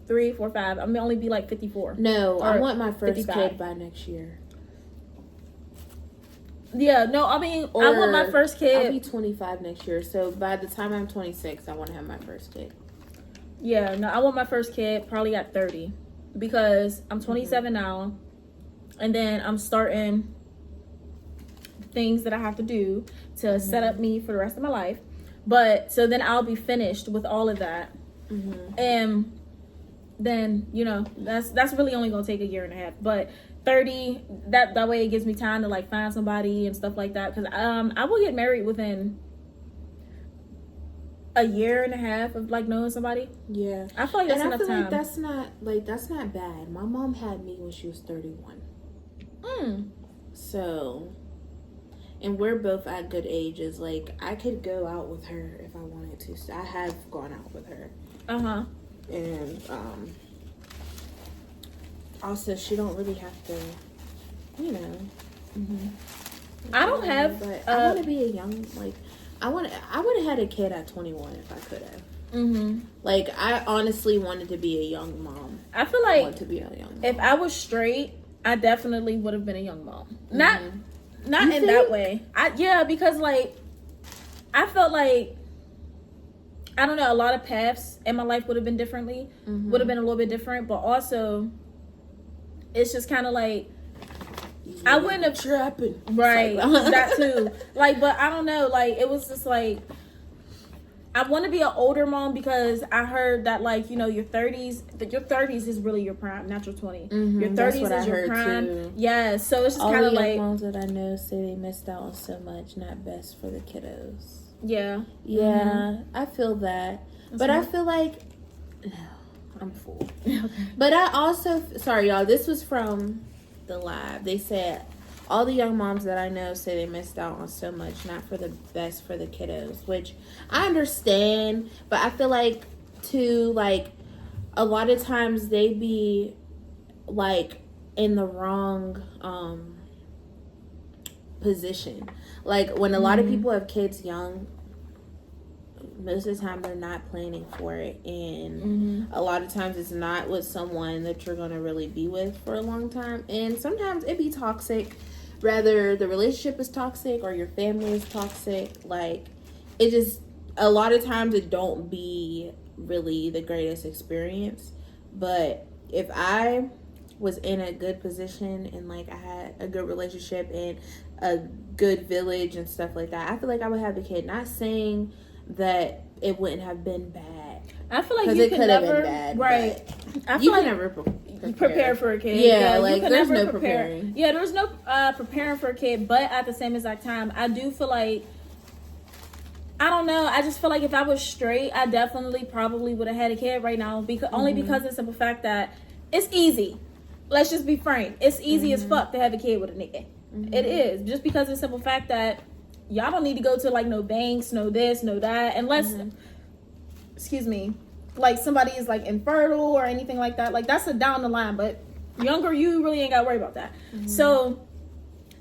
3, 4, 5, I'm gonna only be like 54. No, I Or want my first 55. kid by next year. Yeah, no, I mean, I want my first I'll be kid. 25 next year, so by the time I'm 26, I want to have my first kid. Yeah, no, I want my first kid probably at 30. Because I'm 27 now. And then I'm starting things that I have to do to set up me for the rest of my life. But so then I'll be finished with all of that. And then, you know, that's really only gonna take a year and a half. But 30, that way it gives me time to like find somebody and stuff like that. Because I will get married within a year and a half of like knowing somebody. Yeah, I feel like that's and enough I feel time. like that's not bad. My mom had me when she was 31. So, and we're both at good ages. Like, I could go out with her if I wanted to. So I have gone out with her. And also she don't really have to, you know. I don't have. But I want to be a young, like, I would have had a kid at 21 if I could have. Like, I honestly wanted to be a young mom. I feel I like want to be a young mom. if I was straight, I definitely would have been a young mom. Not You in that way. Because like I felt like, I don't know, a lot of paths in my life would have been differently. Would have been a little bit different, but also it's just kind of like I wouldn't have trapping. Right, that too. Like, but I don't know. Like, it was just like I want to be an older mom because I heard that, like, you know, your 30s is really your prime, not your 20. Your 30s is your prime. Too. Yeah, so it's just all kind the of young like moms that I know say they missed out on so much, not best for the kiddos. Yeah. I feel that. That's but right. I feel like I'm full. But I also, sorry y'all, this was from the live. They said all the young moms that I know say they missed out on so much, not for the best for the kiddos, which I understand, but I feel like too, like, a lot of times they be like in the wrong position. Like when a lot of people have kids young, most of the time they're not planning for it, and a lot of times it's not with someone that you're gonna really be with for a long time, and sometimes it be toxic, whether the relationship is toxic or your family is toxic. Like, it just, a lot of times it don't be really the greatest experience. But if I was in a good position and like I had a good relationship and a good village and stuff like that, I feel like I would have a kid. Not saying that it wouldn't have been bad. I feel like you could never, been bad, right? I feel you like can never prepare for a kid. Yeah, like you can there's never no preparing. Yeah, there's no preparing for a kid. But at the same exact time, I do feel like, I don't know. I just feel like if I was straight, I definitely probably would have had a kid right now. Because only because of the simple fact that it's easy. Let's just be frank. It's easy as fuck to have a kid with a nigga. It is, just because of the simple fact that y'all don't need to go to like no banks, no this, no that, unless, excuse me, like somebody is like infertile or anything like that. Like that's a down the line, but younger, you really ain't got to worry about that. So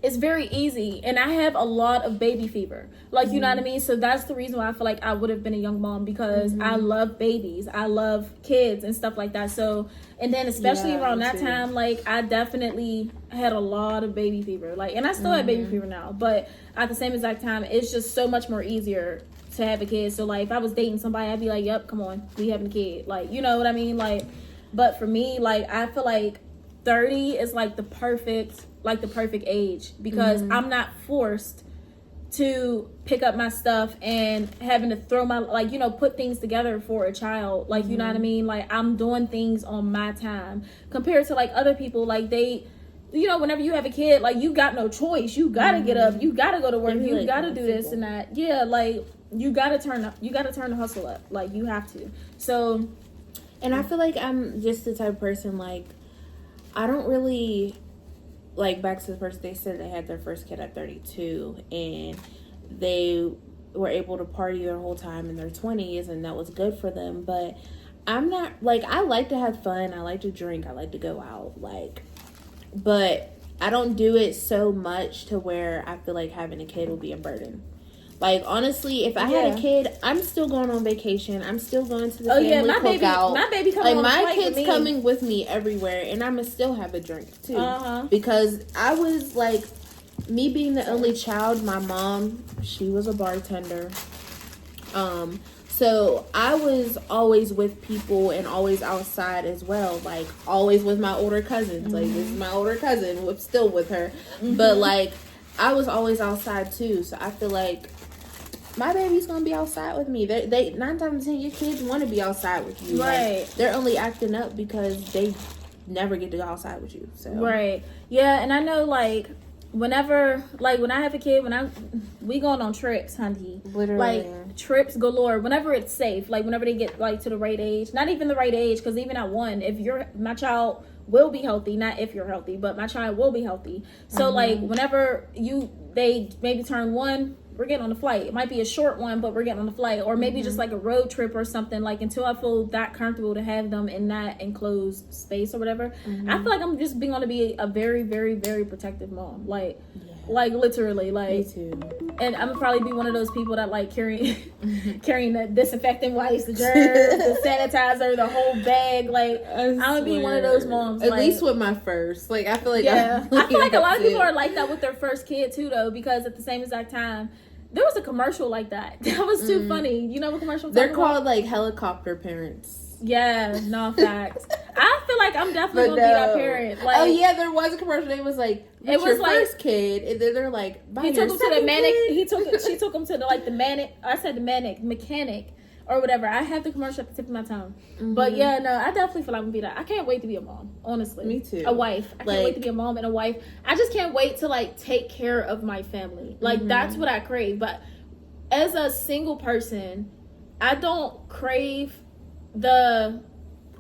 it's very easy, and I have a lot of baby fever, like, you know what I mean? So that's the reason why I feel like I would have been a young mom, because I love babies, I love kids and stuff like that. So, and then especially around that time, like, I definitely had a lot of baby fever, like, and I still have baby fever now, but at the same exact time, it's just so much more easier to have a kid. So like, if I was dating somebody, I'd be like, yep, come on, we having a kid, like, you know what I mean? Like, but for me, like, I feel like 30 is like the perfect age, because I'm not forced to pick up my stuff and having to throw my, like, you know, put things together for a child, like, you know what I mean? Like, I'm doing things on my time compared to like other people, like they, you know, whenever you have a kid, like, you got no choice, you gotta get up, you gotta go to work, you like, gotta do this and that, like, you gotta turn the hustle up, like, you have to. So, and I feel like I'm just the type of person, like, I don't really, like, back to the person, they said they had their first kid at 32 and they were able to party their whole time in their 20s, and that was good for them. But I'm not, like, I like to have fun, I like to drink, I like to go out, like, but I don't do it so much to where I feel like having a kid will be a burden. Like, honestly, if I had a kid, I'm still going on vacation. I'm still going to the family cookout. My baby coming on my flight kid's with me. coming with me everywhere, and I'ma still have a drink too. Because I was like, me being the only child, my mom, she was a bartender. So I was always with people and always outside as well. Like, always with my older cousins. Like, this is my older cousin. I'm still with her. But like, I was always outside too. So I feel like my baby's gonna be outside with me. They 9 times out of 10, your kids want to be outside with you. Right. Like, they're only acting up because they never get to go outside with you. So right. Yeah, and I know, like, whenever, like, when I have a kid, we going on trips, honey. Literally. Like, trips galore. Whenever it's safe, like, whenever they get, like, to the right age. Not even the right age, because even at 1, my child will be healthy. Not if you're healthy, but my child will be healthy. So like, whenever they maybe turn 1, we're getting on the flight. It might be a short one, but we're getting on the flight. Or maybe just like a road trip or something. Like, until I feel that comfortable to have them in that enclosed space or whatever. I feel like I'm just going to be a very, very, very protective mom. Like, like, literally, like. Me too. And I'm gonna probably be one of those people that like carrying the disinfectant wipes, the germs, the sanitizer, the whole bag. Like, I'm gonna be one of those moms. At like, least with my first. Like, I feel like I feel like a lot of people are like that with their first kid too, though, because at the same exact time, there was a commercial like that. That was too funny. You know what commercial? They're called like helicopter parents. Yeah, no facts. I feel like I'm definitely gonna be that parent. Like, oh yeah, there was a commercial. It was like, it was your like, first kid, and then they're like, he took him to the manic. She took him to the mechanic. or whatever. I have the commercial at the tip of my tongue. Mm-hmm. But yeah, no, I definitely feel like I'm gonna be that. I can't wait to be a mom, honestly. Me too. A wife. I can't wait to be a mom and a wife. I just can't wait to like take care of my family. Like mm-hmm. that's what I crave. But as a single person, I don't crave the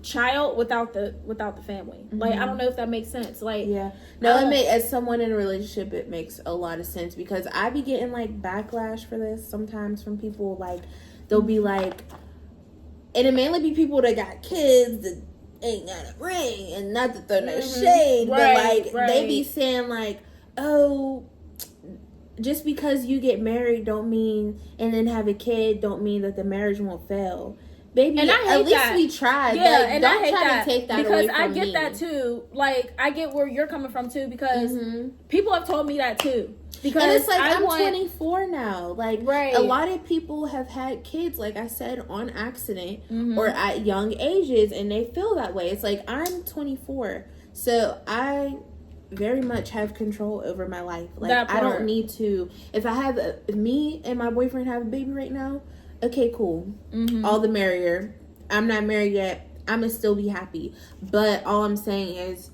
child without the family. Mm-hmm. Like I don't know if that makes sense. Like yeah, no, as someone in a relationship, it makes a lot of sense, because I be getting like backlash for this sometimes from people. Like they'll be like, and it mainly be people that got kids that ain't got a ring, and not that they're no shade, right, but like they be saying like, oh, just because you get married don't mean, and then have a kid don't mean that the marriage won't fail. Baby, and I hate at least that. we tried. Yeah, like, and don't I hate try that to take that because away from I get me. that too. Like I get where you're coming from too, because mm-hmm. people have told me that too. Because and it's like I'm want 24 now. Like right. a lot of people have had kids, like I said, on accident mm-hmm. or at young ages, and they feel that way. It's like I'm 24, so I very much have control over my life. Like I don't need to. If I have me and my boyfriend have a baby right now, okay, cool, mm-hmm. all the merrier. I'm not married yet. I'm gonna still be happy. But all I'm saying is,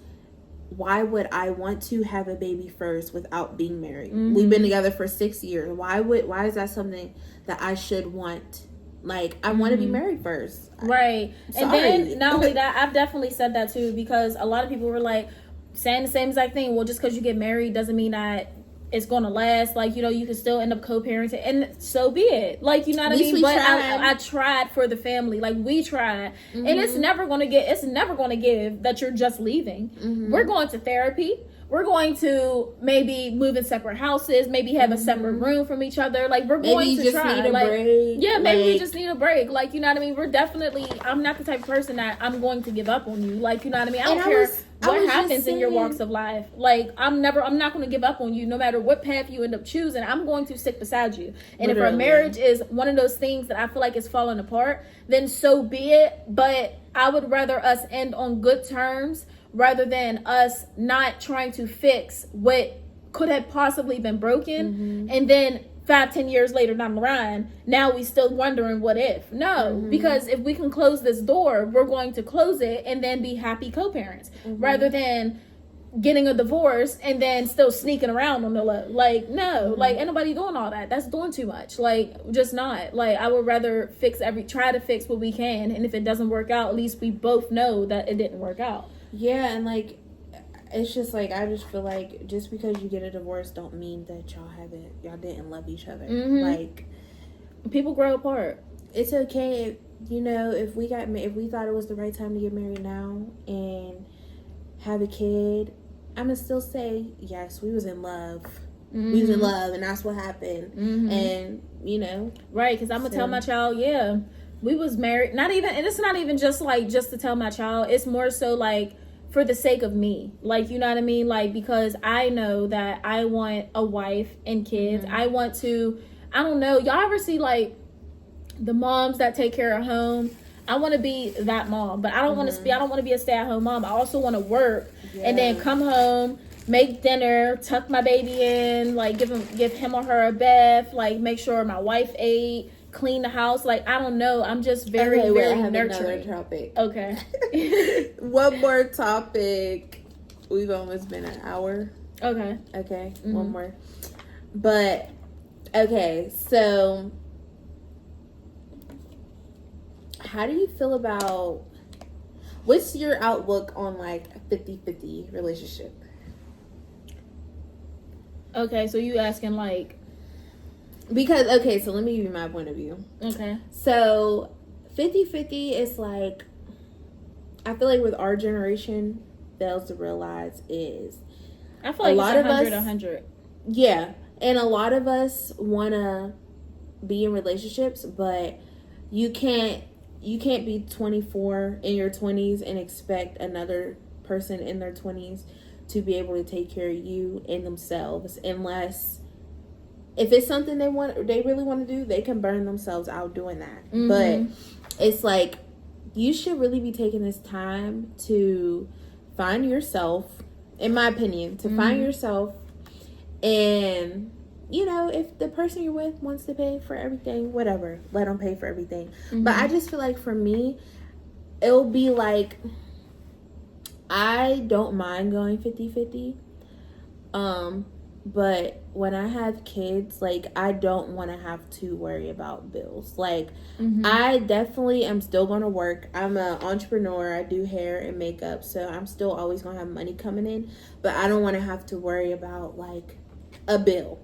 why would I want to have a baby first without being married? Mm-hmm. We've been together for 6 years. Why is that something that I should want? Like, I want to be married first. Right. Sorry. And then not only that, I've definitely said that too, because a lot of people were like saying the same exact thing. Well, just because you get married doesn't mean that it's gonna last. Like, you know, you can still end up co-parenting, and so be it. Like, you know what I mean? But I tried for the family. Like, we tried, mm-hmm. and it's never gonna give that you're just leaving. Mm-hmm. We're going to therapy. We're going to maybe move in separate houses, maybe have a separate room from each other. Like, we're going to try. Need a break. Yeah, maybe we just need a break. Like, you know what I mean? I'm not the type of person that I'm going to give up on you. Like, you know what I mean? I don't care what happens in your walks of life. Like, I'm not going to give up on you no matter what path you end up choosing. I'm going to stick beside you. And literally. If our marriage is one of those things that I feel like is falling apart, then so be it. But I would rather us end on good terms rather than us not trying to fix what could have possibly been broken, mm-hmm. and then 5-10 years later down the line, now we still wondering what if. No, mm-hmm. because if we can close this door, we're going to close it and then be happy co-parents, mm-hmm. rather than getting a divorce and then still sneaking around on the low. Like, no, mm-hmm. like, ain't nobody doing all that. That's doing too much. Like, just not. Like, I would rather try to fix what we can, and if it doesn't work out, at least we both know that it didn't work out. Yeah, and like, it's just like, I just feel like just because you get a divorce don't mean that y'all didn't love each other. Mm-hmm. Like, people grow apart. It's okay, if we thought it was the right time to get married now and have a kid, I'm gonna still say yes, we was in love. Mm-hmm. We was in love, and that's what happened. Mm-hmm. And right, because I'm gonna tell my child, yeah, we was married. And it's not even just to tell my child. It's more so like for the sake of me. Like, you know what I mean? Like, because I know that I want a wife and kids. Mm-hmm. I want to, I don't know. Y'all ever see like the moms that take care of home? I want to be that mom, but I don't want to be. I don't want to be a stay-at-home mom. I also want to work and then come home, make dinner, tuck my baby in, like give him or her a bath, like make sure my wife ate, clean the house. Like, I don't know. I'm just very nurturing. Another topic. Okay. One more topic. We've almost been an hour. Okay. Mm-hmm. One more. But okay, so how do you feel about, what's your outlook on like a 50-50 relationship? Okay, so you asking like, because so let me give you my point of view. Okay. So 50-50 is like, I feel like with our generation, fails to realize is, I feel like a lot of 100. Yeah, and a lot of us want to be in relationships, but you can't be 24 in your 20s and expect another person in their 20s to be able to take care of you and themselves, unless if it's something they really want to do, they can burn themselves out doing that. Mm-hmm. But it's like, you should really be taking this time to find yourself, in my opinion, to find yourself and you know, if the person you're with wants to pay for everything, whatever, let them pay for everything. But I just feel like for me, it'll be like, I don't mind going 50-50. But when I have kids, like, I don't want to have to worry about bills. Like, I definitely am still going to work. I'm an entrepreneur. I do hair and makeup, so I'm still always going to have money coming in. But I don't want to have to worry about, like, a bill.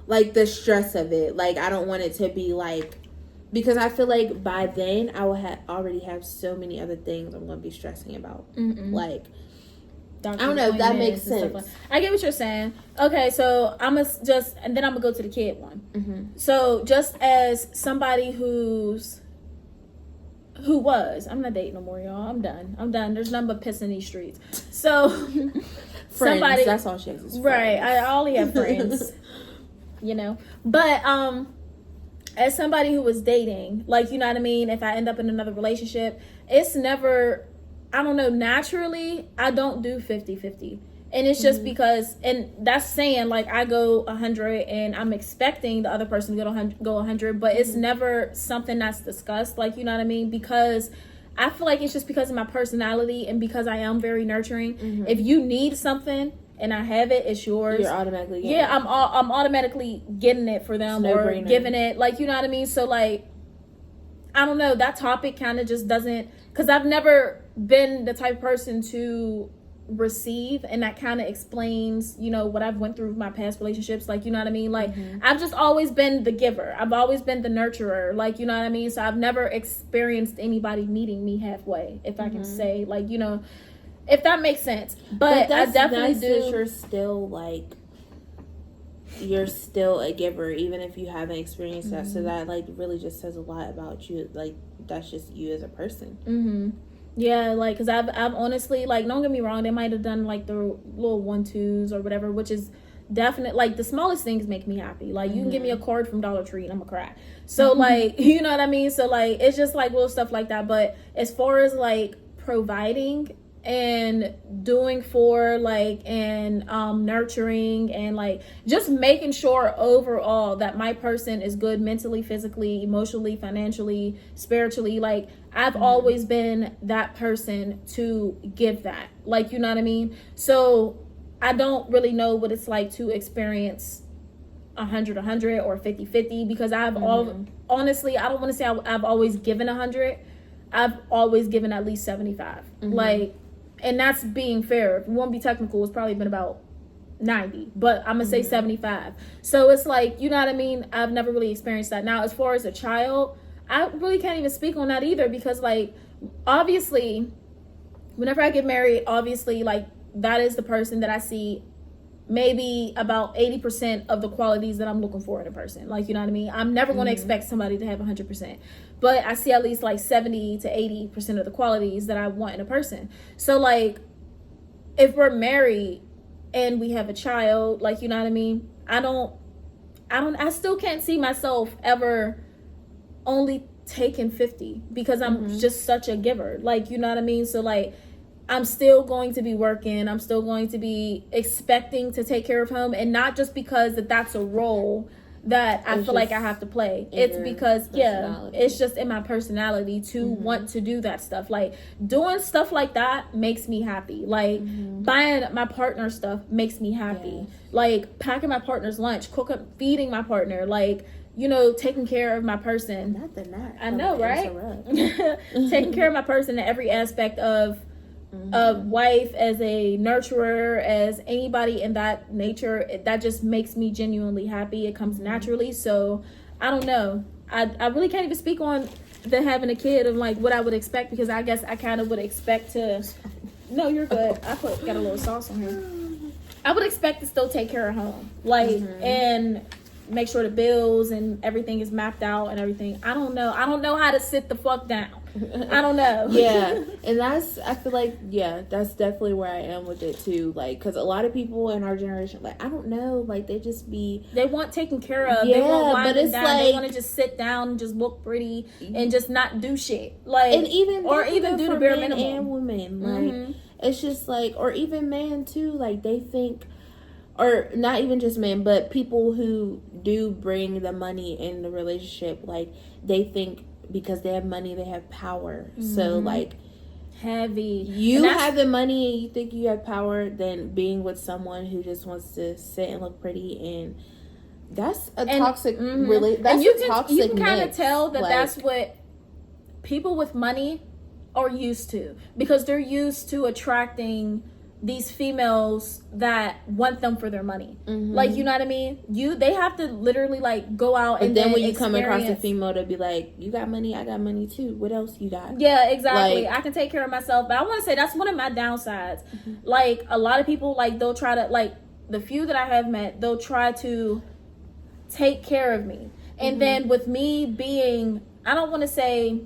Like, the stress of it. Like, I don't want it to be, like, because I feel like by then I will already have so many other things I'm going to be stressing about. Like, I don't know if that makes sense. I get what you're saying. Okay, so I'm gonna and then I'm gonna go to the kid one. So just as somebody I'm not dating no more, y'all. I'm done. There's nothing but piss in these streets. So friends, that's all she has is friends. Right. I only have friends. You know, but as somebody who was dating, like, you know what I mean, if I end up in another relationship, it's never, I don't know, naturally, I don't do 50-50. And it's just because, and that's saying, like, I go 100 and I'm expecting the other person to go 100, but it's never something that's discussed, like, you know what I mean? Because I feel like it's just because of my personality and because I am very nurturing. If you need something and I have it, it's yours. You're automatically getting it. I'm automatically getting it for them or giving it, like, you know what I mean? So, like, I don't know, that topic kind of just doesn't, because I've never been the type of person to receive, and that kind of explains, you know, what I've went through with my past relationships, like, you know what I mean? Like, I've just always been the giver. I've always been the nurturer, like, you know what I mean? So I've never experienced anybody meeting me halfway, if I can say, like, you know, if that makes sense. But I definitely do. You're still, like, you're still a giver, even if you haven't experienced that. So that, like, really just says a lot about you. Like, that's just you as a person. Yeah, like, because I've honestly, like, don't get me wrong, they might have done, like, the little 1-2s or whatever, which is definite. Like, the smallest things make me happy. Like, you can give me a cord from Dollar Tree and I'm gonna cry. So, like, you know what I mean? So, like, it's just, like, little stuff like that. But as far as, like, providing and doing for, like, and nurturing and, like, just making sure overall that my person is good mentally, physically, emotionally, financially, spiritually, like, I've always been that person to give that, like, you know what I mean? So I don't really know what it's like to experience 100 or 50-50, because I've honestly, I don't want to say I've always given 100. I've always given at least 75. Like, and that's being fair. If you want to be technical, it's probably been about 90, but I'm gonna say 75. So it's like, you know what I mean? I've never really experienced that. Now, as far as a child, I really can't even speak on that either, because, like, obviously, whenever I get married, obviously, like, that is the person that I see maybe about 80% of the qualities that I'm looking for in a person. Like, you know what I mean? I'm never going to expect somebody to have 100%, but I see at least, like, 70 to 80% of the qualities that I want in a person. So, like, if we're married and we have a child, like, you know what I mean? I still can't see myself ever only taking 50, because I'm just such a giver, like, you know what I mean? So, like, I'm still going to be working. I'm still going to be expecting to take care of him, and not just because that's a role that I feel like I have to play. It's because, it's just in my personality to want to do that stuff. Like, doing stuff like that makes me happy. Like, buying my partner stuff makes me happy. Like, packing my partner's lunch, feeding my partner, like, you know, taking care of my person. Nothing that. I know, right? Taking care of my person in every aspect of a wife, as a nurturer, as anybody in that nature, that just makes me genuinely happy. It comes naturally. So I don't know, I really can't even speak on the having a kid and, like, what I would expect, because I guess I kind of would expect to, no, you're good, got a little sauce on here. I would expect to still take care of home, like, and make sure the bills and everything is mapped out and everything. I don't know how to sit the fuck down. I don't know. And I feel like, that's definitely where I am with it too. Like, because a lot of people in our generation, like, I don't know, like, they want taken care of. They want wine and dine. Like, they want to just sit down and just look pretty and just not do shit. Like, and even do the bare minimum. And women, like, it's just like, or even man too, like, they think, or not even just men, but people who do bring the money in the relationship, like they think because they have money they have power. So like heavy, you have the money and you think you have power, than being with someone who just wants to sit and look pretty, and that's a toxic that's and you can kind of tell that that's what people with money are used to, because they're used to attracting these females that want them for their money. Like, you know what I mean? They have to literally like go out, but and then when you come across a female to be like, you got money, I got money too, what else you got? Yeah, exactly. Like, I can take care of myself. But I want to say that's one of my downsides. Like, a lot of people, like, they'll try to, like, the few that I have met, they'll try to take care of me, and then with me being, I don't want to say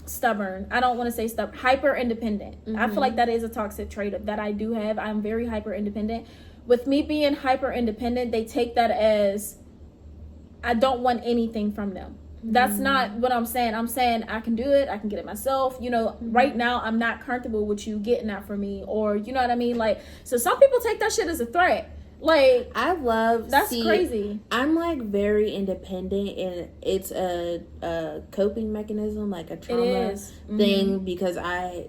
stubborn, hyper independent. I feel like that is a toxic trait that I do have. I'm very hyper independent. With me being hyper independent, they take that as I don't want anything from them. That's not what I'm saying. I'm saying I can do it, I can get it myself. You know, right now I'm not comfortable with you getting that from me, or you know what I mean? Like, so some people take that shit as a threat. Like, that's crazy. I'm like very independent, and it's a coping mechanism, like a trauma thing, because I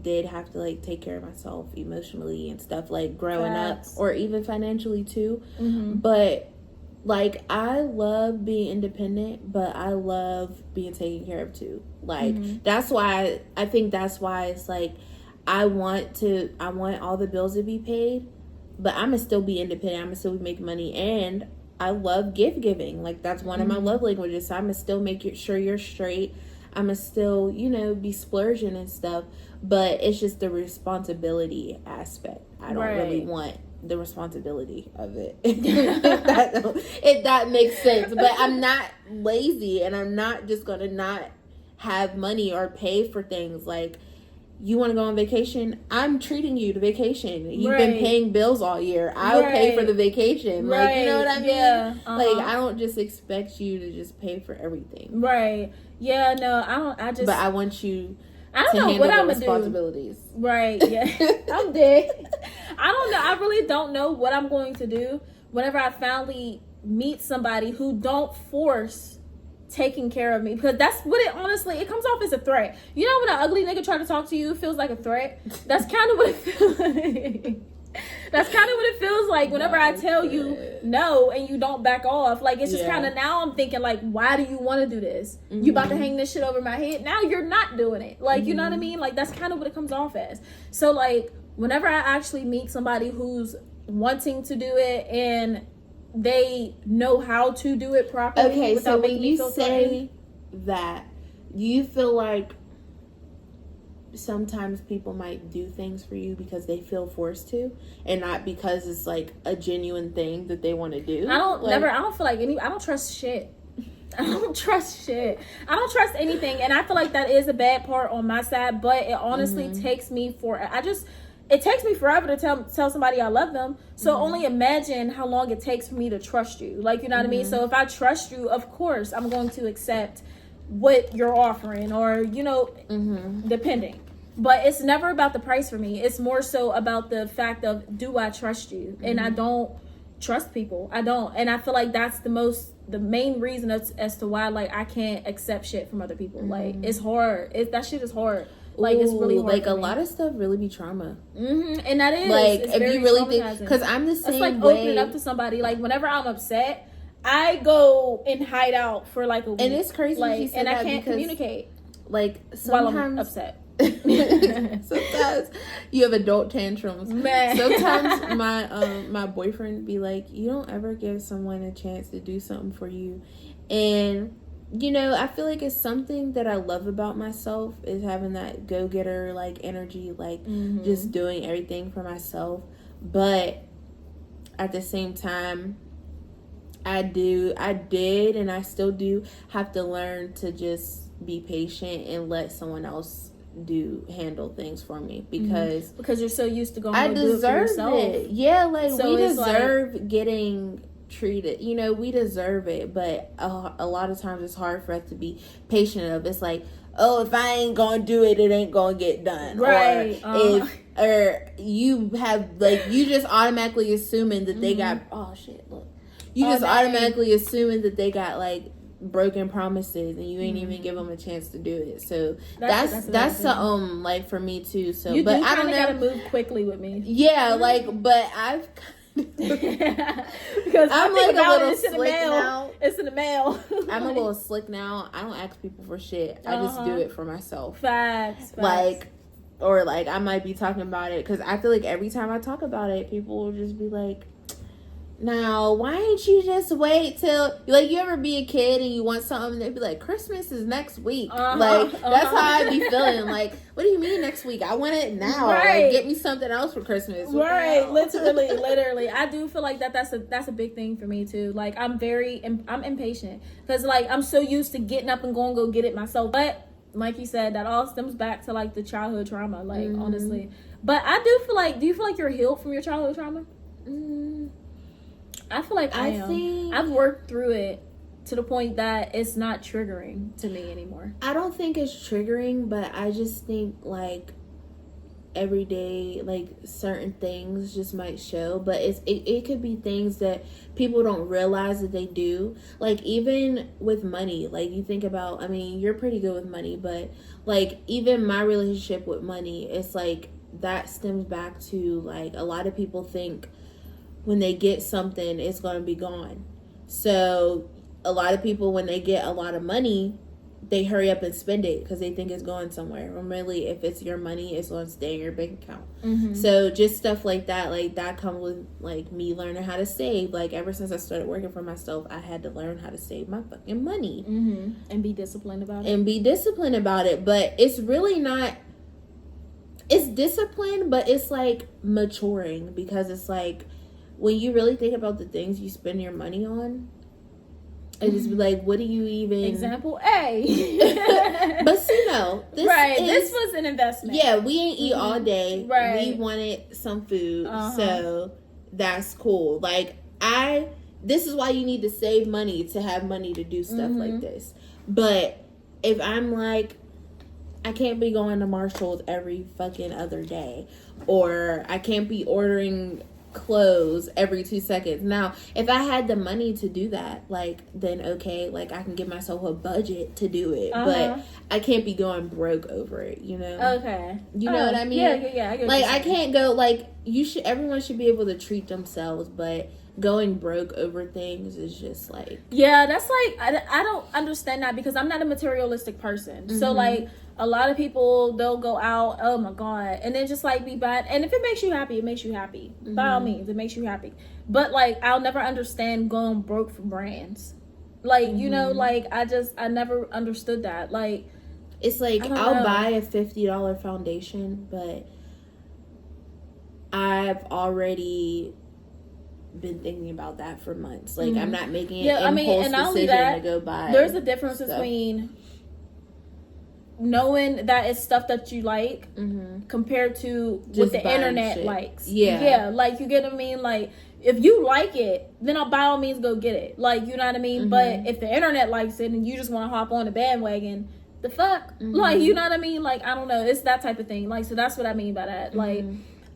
did have to like take care of myself emotionally and stuff, like growing up, or even financially too. But like, I love being independent, but I love being taken care of too. Like, that's why I think that's why it's like I want all the bills to be paid, but I'm gonna still be independent. I'm gonna still make money, and I love gift giving. Like, that's one of my love languages. So I'm gonna still make sure you're straight. I'm gonna still, you know, be splurging and stuff. But it's just the responsibility aspect. I don't really want the responsibility of it. if that makes sense. But I'm not lazy, and I'm not just gonna not have money or pay for things. Like, you want to go on vacation? I'm treating you to vacation. You've been paying bills all year. I'll pay for the vacation. Like, you know what I mean? Yeah. Like, I don't just expect you to just pay for everything. Right. Yeah, no, I don't. But I want you I don't to know handle what the I'm responsibilities. Do. Right, yeah. I'm dead. I don't know. I really don't know what I'm going to do whenever I finally meet somebody who don't force taking care of me, because that's what it honestly, it comes off as a threat. You know, when an ugly nigga try to talk to you, it feels like a threat. That's kind of what it feels like. That's kind of what it feels like whenever I tell you no and you don't back off. Like, it's just kind of, now I'm thinking like, why do you want to do this? You about to hang this shit over my head? Now you're not doing it. Like, you know what I mean? Like, that's kind of what it comes off as. So like, whenever I actually meet somebody who's wanting to do it and they know how to do it properly. Okay, so when you say that, you feel like sometimes people might do things for you because they feel forced to, and not because it's like a genuine thing that they want to do. I don't feel like I don't trust shit. I don't trust anything, and I feel like that is a bad part on my side, but it honestly takes me it takes me forever to tell somebody I love them. So only imagine how long it takes for me to trust you. Like, you know what I mean? So if I trust you, of course, I'm going to accept what you're offering, or, you know, depending. But it's never about the price for me. It's more so about the fact of, do I trust you? And I don't trust people. I don't. And I feel like that's the main reason as to why, like, I can't accept shit from other people. Like, it's hard. That shit is hard. Like, it's really hard. Like, a lot of stuff really be trauma. And that is. Like, it's if very you really think, because I'm the same way. It's like way. opening up to somebody. Like, whenever I'm upset, I go and hide out for like a week. And it's crazy, like, you said and that, I can't because, communicate. Like, sometimes while I'm upset. Sometimes you have adult tantrums. Man. Sometimes my boyfriend be like, you don't ever give someone a chance to do something for you. And, you know, I feel like it's something that I love about myself, is having that go-getter, like, energy, like, just doing everything for myself. But at the same time, I did, and I still do have to learn to just be patient and let someone else handle things for me, because you're so used to going I to do it for yourself. it. Yeah, like, so we deserve getting treated, you know, we deserve it, but a lot of times it's hard for us to be patient of. It's like, oh, if I ain't gonna do it, it ain't gonna get done, right? Or or you have like you just automatically assuming that they got you just automatically assuming that they got like broken promises and you ain't even give them a chance to do it. So that's something like for me too. So you but do I don't know, gotta move quickly with me. Yeah, like but I've because I'm like a little slick now. It's in the mail. I'm a little slick now. I don't ask people for shit. I just do it for myself. Facts. Like, or like I might be talking about it because I feel like every time I talk about it, people will just be like, "Now, why ain't you just wait till like you ever be a kid and you want something?" They'd be like, "Christmas is next week." Like that's how I be feeling. Like, what do you mean next week? I want it now. Right. Like, get me something else for Christmas. Right. Literally. I do feel like that's a big thing for me too. Like I'm impatient because like I'm so used to getting up and go get it myself. But like you said, that all stems back to like the childhood trauma. Like honestly, but I do feel like. Do you feel like you're healed from your childhood trauma? I feel like I am. I've worked through it to the point that it's not triggering to me anymore. I don't think it's triggering, but I just think like every day, like certain things just might show. But it could be things that people don't realize that they do. Like even with money, like you think about. I mean, you're pretty good with money, but like even my relationship with money, it's like that stems back to like a lot of people think when they get something, it's going to be gone. So a lot of people, when they get a lot of money, they hurry up and spend it because they think it's going somewhere. When really, if it's your money, it's going to stay in your bank account. So just stuff like that comes with like me learning how to save. Like ever since I started working for myself, I had to learn how to save my fucking money. And be disciplined about it. But it's really not, it's discipline, but it's like maturing because it's like, when you really think about the things you spend your money on, it just be like, what do you even... Example A. But see, no. This was an investment. Yeah, we ain't eat all day. Right. We wanted some food. So that's cool. Like, this is why you need to save money to have money to do stuff like this. But if I'm like, I can't be going to Marshall's every fucking other day. Or I can't be ordering clothes every 2 seconds. Now, if I had the money to do that, like, then okay, like I can give myself a budget to do it, but I can't be going broke over it, you know? Okay. You know what I mean? Yeah. I get like, I can't go, like, everyone should be able to treat themselves, but going broke over things is just like... Yeah, that's like, I don't understand that because I'm not a materialistic person. So, like, a lot of people, they'll go out, oh my God, and then just like be bad. And if it makes you happy, it makes you happy. By all means, it makes you happy. But like, I'll never understand going broke for brands. Like, you know, like I never understood that. Like, it's like, I'll buy a $50 foundation, but I've already been thinking about that for months. Like, I'm not making an impulse decision to go buy. There's a difference between knowing that it's stuff that you like compared to just what the internet likes. Yeah, like, you get what I mean? Like, if you like it, then by all means go get it. Like, you know what I mean? But if the internet likes it and you just want to hop on the bandwagon, the fuck? Like, you know what I mean? Like, I don't know. It's that type of thing. Like, so that's what I mean by that. Like,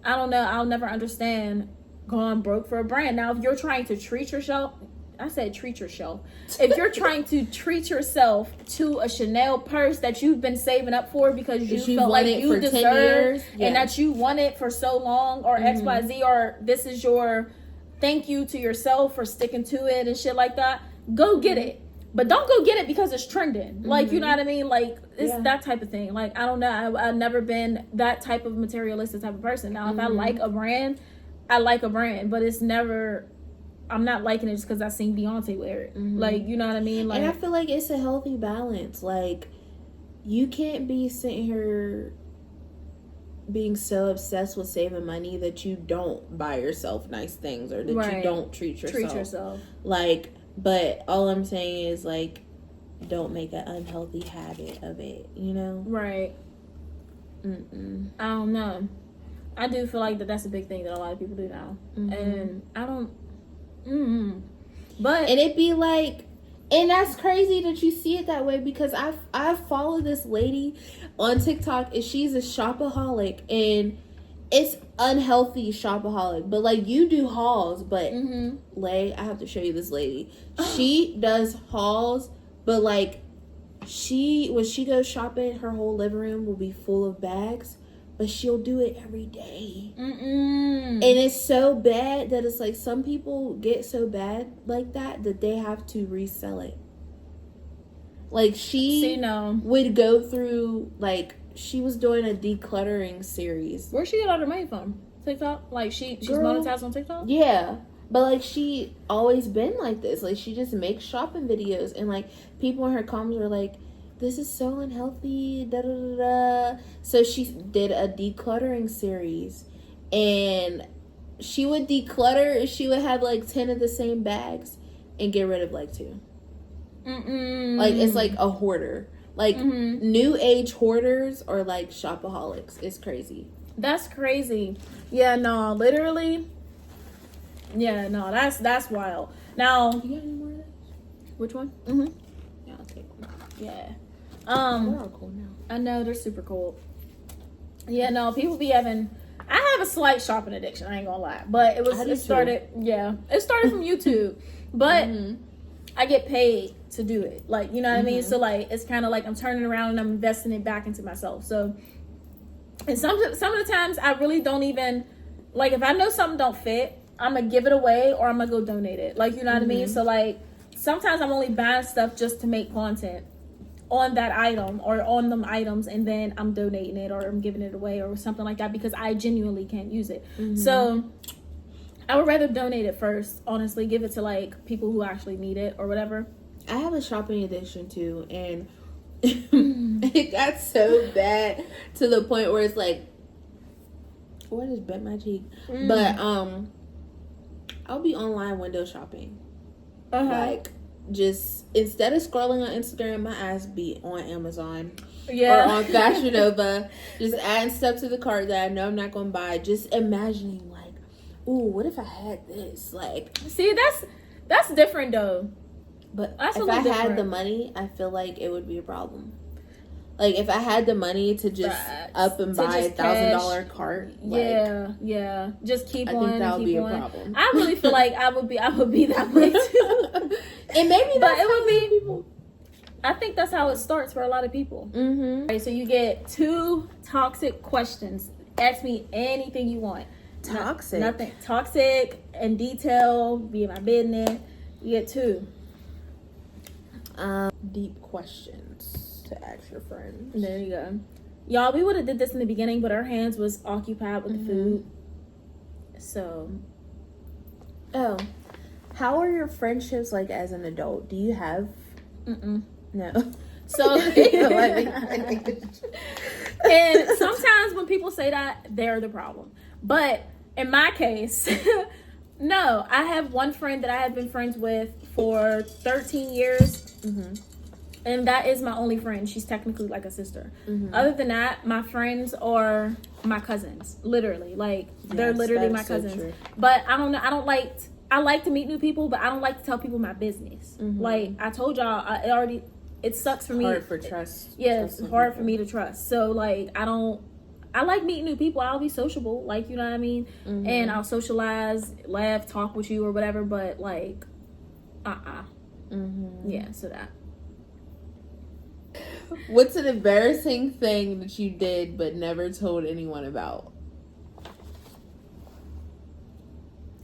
I don't know. I'll never understand going broke for a brand. Now, if you're trying to treat yourself, I said treat yourself. If you're trying to treat yourself to a Chanel purse that you've been saving up for because you felt like you deserve and that you want it for so long, or XYZ, or this is your thank you to yourself for sticking to it and shit like that, go get it. But don't go get it because it's trending. Like, you know what I mean? Like, it's that type of thing. Like, I don't know. I've never been that type of materialistic type of person. Now, if I like a brand, I like a brand, but it's never... I'm not liking it just because I seen Beyonce wear it. Like, you know what I mean? Like, and I feel like it's a healthy balance. Like, you can't be sitting here being so obsessed with saving money that you don't buy yourself nice things or that you don't treat yourself. Like, but all I'm saying is, like, don't make an unhealthy habit of it, you know? Right. I don't know. I do feel like that's a big thing that a lot of people do now. And I don't... But and it'd be like, and that's crazy that you see it that way because I follow this lady on TikTok and she's a shopaholic, and it's unhealthy shopaholic, but like you do hauls, but Lay, I have to show you this lady. She does hauls, but like when she goes shopping, her whole living room will be full of bags, but she'll do it every day. And it's so bad that it's like some people get so bad like that they have to resell it. Like she would go through, like she was doing a decluttering series. Where'd she get all her money from? TikTok? Like she's monetized on TikTok? Yeah. But like she always been like this. Like she just makes shopping videos, and like people in her comments were like, this is so unhealthy, da da da da. So she did a decluttering series, and she would declutter. She would have like 10 of the same bags and get rid of like 2. Like it's like a hoarder. Like new age hoarders or like shopaholics. It's crazy. That's crazy. Yeah, no, literally. Yeah, no, that's wild. Now, You got any more of those? which one? Yeah, I'll take one. Yeah. They're all cool now. I know they're super cool. Yeah, no, people be having. I have a slight shopping addiction. I ain't gonna lie, but it started. Yeah, it started from YouTube, but I get paid to do it. Like, you know what I mean? So like, it's kind of like I'm turning around and I'm investing it back into myself. So, and some of the times I really don't even like, if I know something don't fit, I'm gonna give it away or I'm gonna go donate it. Like, you know what I mean? So like, sometimes I'm only buying stuff just to make content on that item or on them items, and then I'm donating it or I'm giving it away or something like that because I genuinely can't use it. So I would rather donate it first, honestly, give it to like people who actually need it or whatever. I have a shopping addiction too, and it got so bad to the point where it's like, what just bent my cheek? But I'll be online window shopping. Like, just instead of scrolling on Instagram, my ass be on Amazon or on Fashion Nova, just adding stuff to the cart that I know I'm not gonna buy. Just imagining like, ooh, what if I had this? Like, see, that's different though. But That's if I had the money, I feel like it would be a problem. Like, if I had the money to just up and buy a $1,000 cart, like, just keep on. I think that would be a problem. I really feel like I would be that way too. And maybe but it would be. People. I think that's how it starts for a lot of people. Okay, so you get 2 toxic questions. Ask me anything you want. Toxic. Nothing toxic in detail. Be in my business. You get 2. Deep questions to ask your friends. There you go. Y'all, we would have did this in the beginning, but our hands was occupied with the food. So. Oh. How are your friendships like as an adult? Do you have? No. So. And sometimes when people say that, they're the problem. But in my case, no. I have one friend that I have been friends with for 13 years. And that is my only friend. She's technically like a sister. Other than that, my friends are my cousins. Literally. Like, they're literally my cousins. So but I don't know. I like to meet new people, but I don't like to tell people my business. Like, I told y'all, it sucks for me. Hard for trust. Yeah, it's hard for me to trust. So, like, I like meeting new people. I'll be sociable. Like, you know what I mean? And I'll socialize, laugh, talk with you or whatever. But, like, yeah, so that. What's an embarrassing thing that you did but never told anyone about?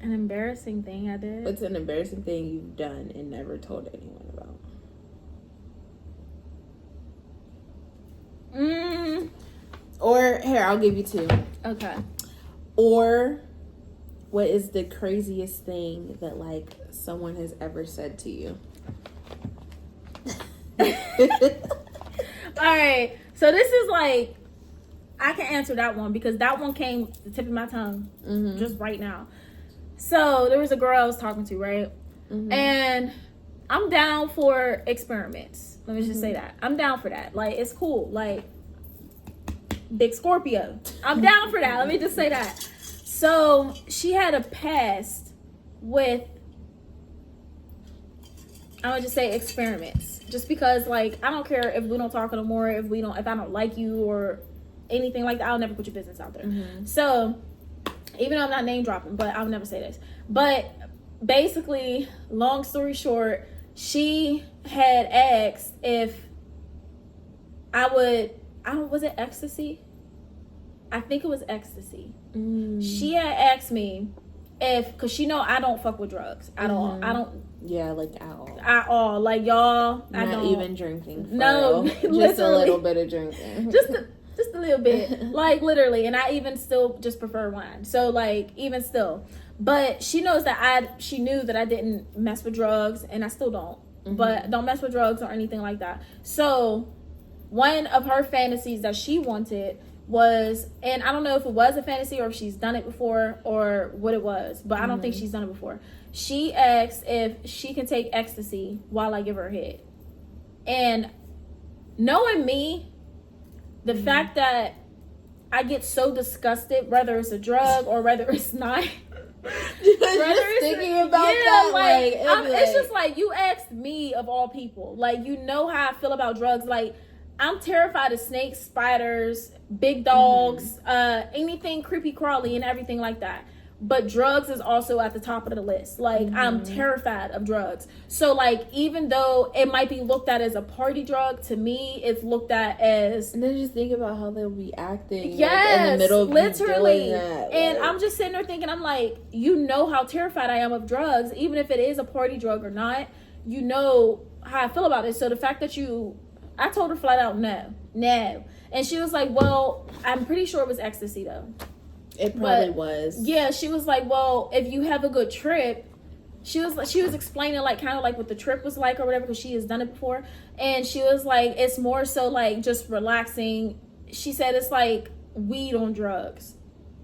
An embarrassing thing I did? What's an embarrassing thing you've done and never told anyone about? Or, here, I'll give you 2. Okay. Or, what is the craziest thing that, like, someone has ever said to you? Alright, so this is like, I can answer that one because that one came to the tip of my tongue just right now. So there was a girl I was talking to, right? And I'm down for experiments. Let me just say that. I'm down for that. Like, it's cool. Like, big Scorpio. I'm down for that. Let me just say that. So she had a past with, I would just say experiments. Just because, like, I don't care if we don't talk no more, if I don't like you, or anything like that. I'll never put your business out there. So, even though I'm not name dropping, but I'll never say this. But basically, long story short, she had asked if I would, was it ecstasy? I think it was ecstasy. She had asked me because she know I don't fuck with drugs at all. I don't. Yeah, like at all. At all. Like, y'all, not I don't. even drinking. No, just a little bit of drinking. Just a little bit. Like, literally. And I even still just prefer wine. So, like, even still. But she knows that she knew that I didn't mess with drugs, and I still don't. But don't mess with drugs or anything like that. So, one of her fantasies that she wanted was, and I don't know if it was a fantasy or if she's done it before or what it was, but I don't think she's done it before. She asked if she can take ecstasy while I give her a head. And knowing me, the fact that I get so disgusted, whether it's a drug or whether it's not. Just thinking about that, it's just like, you asked me of all people. Like, you know how I feel about drugs. Like, I'm terrified of snakes, spiders, big dogs, anything creepy crawly and everything like that. But drugs is also at the top of the list. Like, I'm terrified of drugs. So, like, even though it might be looked at as a party drug, to me, it's looked at as... And then just think about how they'll be acting. Yes, like, in the middle of literally. You doing that, and I'm just sitting there thinking, I'm like, you know how terrified I am of drugs. Even if it is a party drug or not, you know how I feel about it. So, the fact that I told her flat out, no. And she was like, well, I'm pretty sure it was ecstasy, though. It probably was. Yeah, she was like, well, if you have a good trip, she was explaining like kind of like what the trip was like or whatever, because she has done it before. And she was like, it's more so like just relaxing. She said it's like weed on drugs,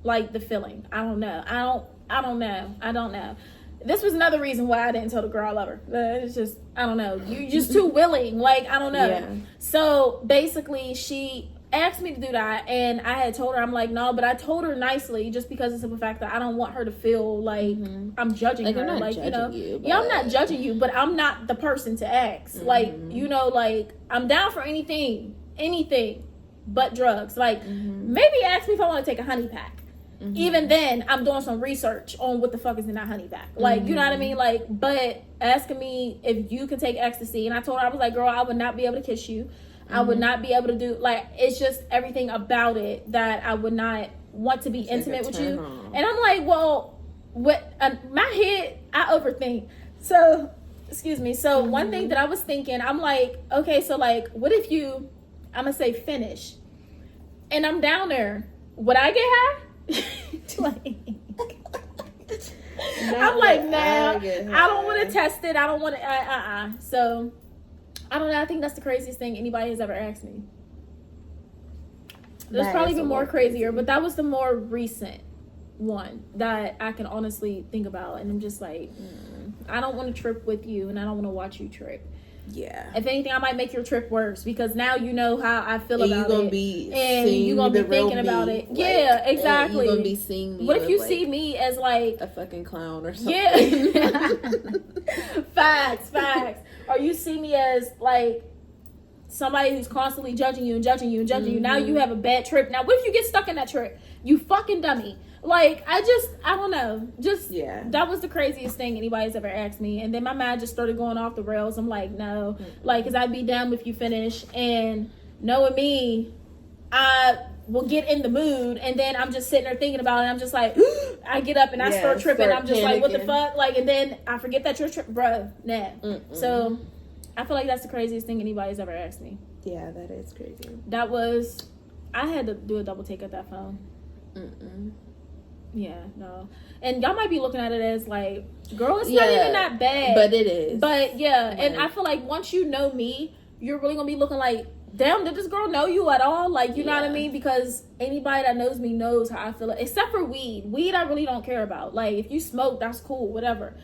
like the feeling. I don't know. I don't know. This was another reason why I didn't tell the girl I love her. It's just, I don't know. You're just too willing. Like, I don't know. Yeah. So basically, she asked me to do that, and I had told her, I'm like, no, but I told her nicely, just because of the fact that I don't want her to feel like I'm judging her. I'm not like, judging you, but... Yeah, I'm not judging you, but I'm not the person to ask. Like, like, I'm down for anything but drugs. Like, maybe ask me if I want to take a honey pack. Even then, I'm doing some research on what the fuck is in that honey pack. Like, you know what I mean? Like, but asking me if you can take ecstasy, and I told her, I was like, girl, I would not be able to kiss you. I would not be able to do, like, it's just everything about it that I would not want to be intimate with you. And I'm like, well, what, my head, I overthink. So, excuse me. So one thing that I was thinking, I'm like, okay, so like, what if you, I'm going to say finish, and I'm down there, would I get high? Like, I'm like, nah, I don't want to test it. I don't want to, So, I don't know. I think that's the craziest thing anybody has ever asked me. There's probably been more crazier, but that was the more recent one that I can honestly think about. And I'm just like, I don't want to trip with you, and I don't want to watch you trip. Yeah. If anything, I might make your trip worse, because now you know how I feel about you gonna it. Be and you're going to be thinking about it. Like, yeah, exactly. You're going to be seeing me. What if you see me as like a fucking clown or something? Yeah. Facts. Or you see me as like somebody who's constantly judging you. Now you have a bad trip. Now, what if you get stuck in that trip? You fucking dummy. Like, I don't know. That was the craziest thing anybody's ever asked me. And then my mind just started going off the rails. I'm like, no. Like, because I'd be down if you finish. And knowing me, I will get in the mood. And then I'm just sitting there thinking about it. I'm just like, I get up and I start tripping. I'm just panicking. Like, what the fuck? Like, and then I forget that you're tripping. Bro, nah. So, I feel like that's the craziest thing anybody's ever asked me. Yeah, that is crazy. I had to do a double take at that phone. Yeah, no. And y'all might be looking at it as like, girl, it's not even that bad. But it is. But yeah, and I feel like once you know me, you're really gonna be looking like, damn, did this girl know you at all? Like, you know what I mean? Because anybody that knows me knows how I feel. Except for weed. Weed I really don't care about. Like, if you smoke, that's cool, whatever.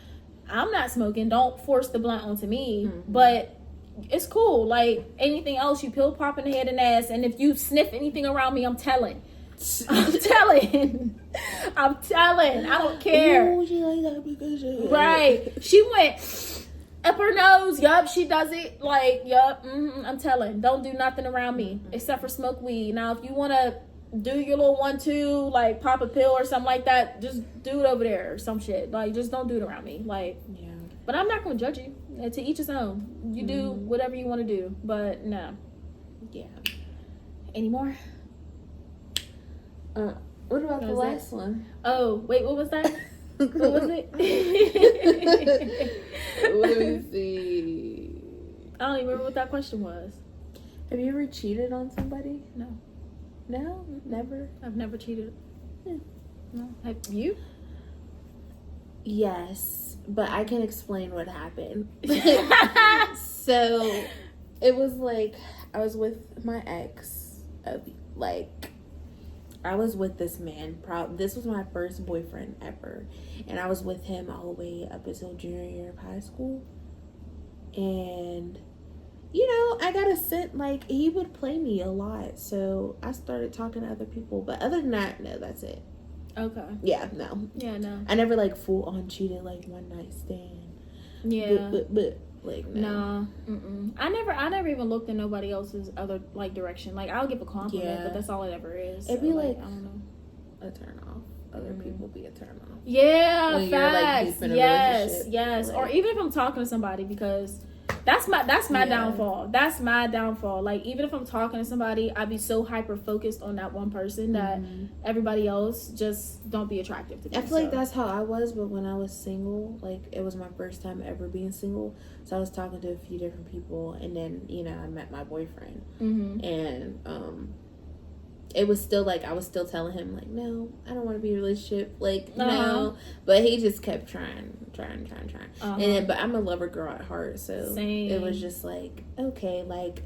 I'm not smoking. Don't force the blunt onto me. But it's cool. Like, anything else, you pill pop in the head and ass. And if you sniff anything around me, I'm telling. I don't care. Oh, she like that because right. She went up her nose. Yup, she does it. Like, yup. I'm telling. Don't do nothing around me except for smoke weed. Now, if you want to do your little 1-2, like pop a pill or something like that, just do it over there or some shit. Like, just don't do it around me. Like, Yeah. but I'm not gonna judge you. To each his own. You do whatever you want to do, but no. Yeah. Any more? What about the last one? Oh, wait, what was that? What was it? Let me see. I don't even remember what that question was. Have you ever cheated on somebody? No. No? Never? I've never cheated. No. Have you? Yes, but I can explain what happened. So, it was like, I was with my ex, I was with this man, this was my first boyfriend ever, and I was with him all the way up until junior year of high school, and, you know, I got a sense, like, he would play me a lot, so I started talking to other people, but other than that, no, that's it. Okay. Yeah, no. Yeah, no. I never, like, full on cheated, like, one night stand. Yeah. But like, no. Nah. I never even looked in nobody else's other, like, direction. Like, I'll give a compliment, but that's all it ever is. It'd be like, I don't know. a turn off. Other people be a turn off. Yeah, when facts. You're, like, deep in a yes. relationship. Or even if I'm talking to somebody, because that's my downfall. That's my downfall. Like, even if I'm talking to somebody, I'd be so hyper focused on that one person that everybody else just don't be attractive to me. I feel like that's how I was, but when I was single, like, it was my first time ever being single, so I was talking to a few different people, and then, you know, I met my boyfriend, and it was still like, I was still telling him, like, no, I don't want to be in a relationship, like, no, but he just kept trying, and then, but I'm a lover girl at heart, so it was just like, okay, like,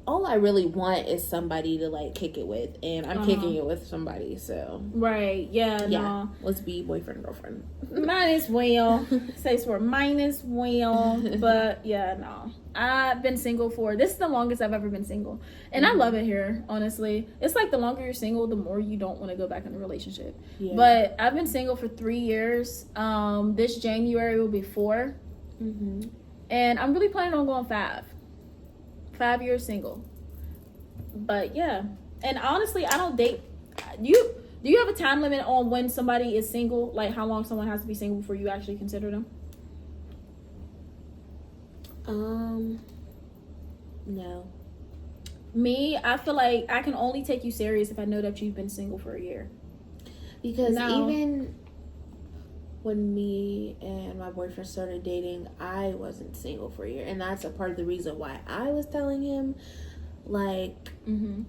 all I really want is somebody to, like, kick it with, and I'm kicking it with somebody, so. Right, no. Let's be boyfriend, girlfriend. Might as well. Say for mine as well. But, yeah, no. I've been single this is the longest I've ever been single. And I love it here, honestly. It's like the longer you're single, the more you don't want to go back in a relationship. Yeah. But I've been single for 3 years. This January will be 4. And I'm really planning on going 5. 5 years single. But yeah. And honestly, I don't date. Do you have a time limit on when somebody is single? Like, how long someone has to be single before you actually consider them? No. Me, I feel like I can only take you serious if I know that you've been single for a year. Because even when me and my boyfriend started dating, I wasn't single for a year, and that's a part of the reason why I was telling him, like, no,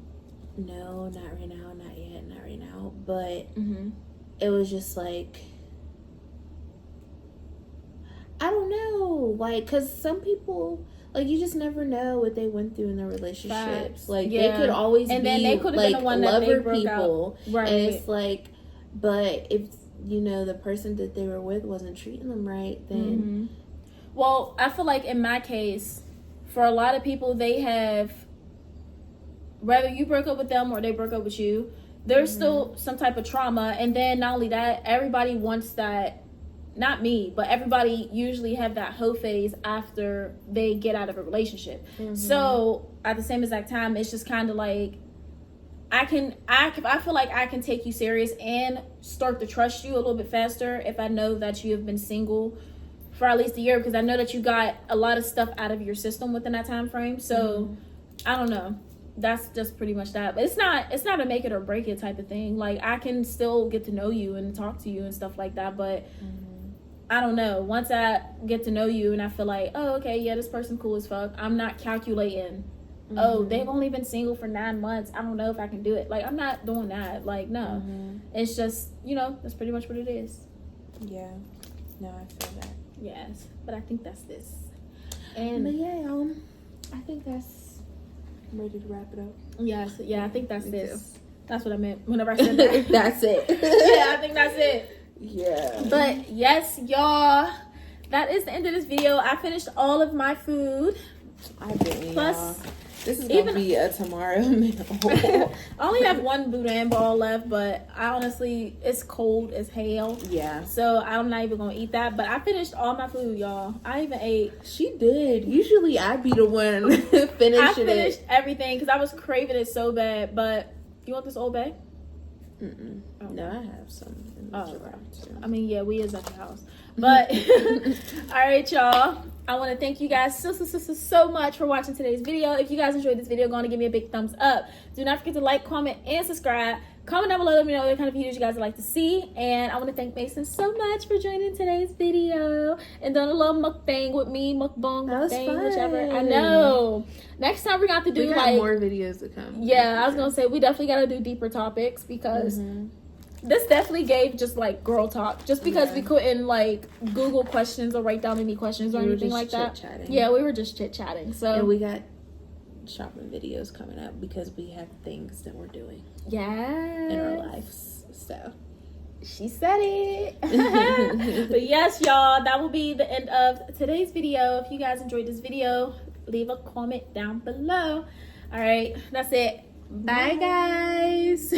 not right now, not yet, not right now. But it was just like, I don't know, like, because some people, like, you just never know what they went through in their relationships. Facts. Like, they could always be, then they like, been the one lover that they broke people. Out. Right. And it's like, but if, you know, the person that they were with wasn't treating them right, then... Well, I feel like in my case, for a lot of people, they have, whether you broke up with them or they broke up with you, there's still some type of trauma. And then not only that, everybody wants that, not me, but everybody usually have that hoe phase after they get out of a relationship. So at the same exact time, it's just kind of like, I feel like I can take you serious and start to trust you a little bit faster if I know that you have been single for at least a year, because I know that you got a lot of stuff out of your system within that time frame. So I don't know. That's just pretty much that. But it's not a make it or break it type of thing. Like, I can still get to know you and talk to you and stuff like that, but I don't know. Once I get to know you and I feel like, oh, okay, yeah, this person cool as fuck, I'm not calculating, oh, they've only been single for 9 months, I don't know if I can do it. Like, I'm not doing that. Like, no. It's just, you know, that's pretty much what it is. Yeah. No, I feel that. Yes. But I think that's this. And but yeah, I think that's, I'm ready to wrap it up. Yes. Yeah, I think that's this. Too. That's what I meant whenever I said that. That's it. Yeah, I think that's it. Yeah. But yes, y'all, that is the end of this video. I finished all of my food. I didn't. Plus, y'all. This is gonna be a tomorrow meal. I only have one boudin ball left, but I honestly, it's cold as hell. Yeah. So I'm not even gonna eat that. But I finished all my food, y'all. I even ate. She did. Usually I be the one finishing it. I finished everything because I was craving it so bad. But You want this Old Bay? Mm-mm. Oh. No, I have some in the Oh, garage, too. I mean, yeah, we is at the house. But, all right, y'all. I want to thank you guys so much for watching today's video. If you guys enjoyed this video, go on and give me a big thumbs up. Do not forget to like, comment, and subscribe. Comment down below, let me know what kind of videos you guys would like to see. And I want to thank Mason so much for joining today's video and doing a little mukbang with me. Mukbang, whichever. I know. Next time we're going to have to do like more videos to come. Yeah, I was going to say we definitely got to do deeper topics because this definitely gave just like girl talk. Just because we couldn't like Google questions or write down any questions or anything like that. Chit-chatting. Yeah, we were just chit-chatting. So and we got shopping videos coming up because we have things that we're doing in our lives. So she said it. But yes, y'all, that will be the end of today's video. If you guys enjoyed this video, leave a comment down below. All right, that's it. Bye guys.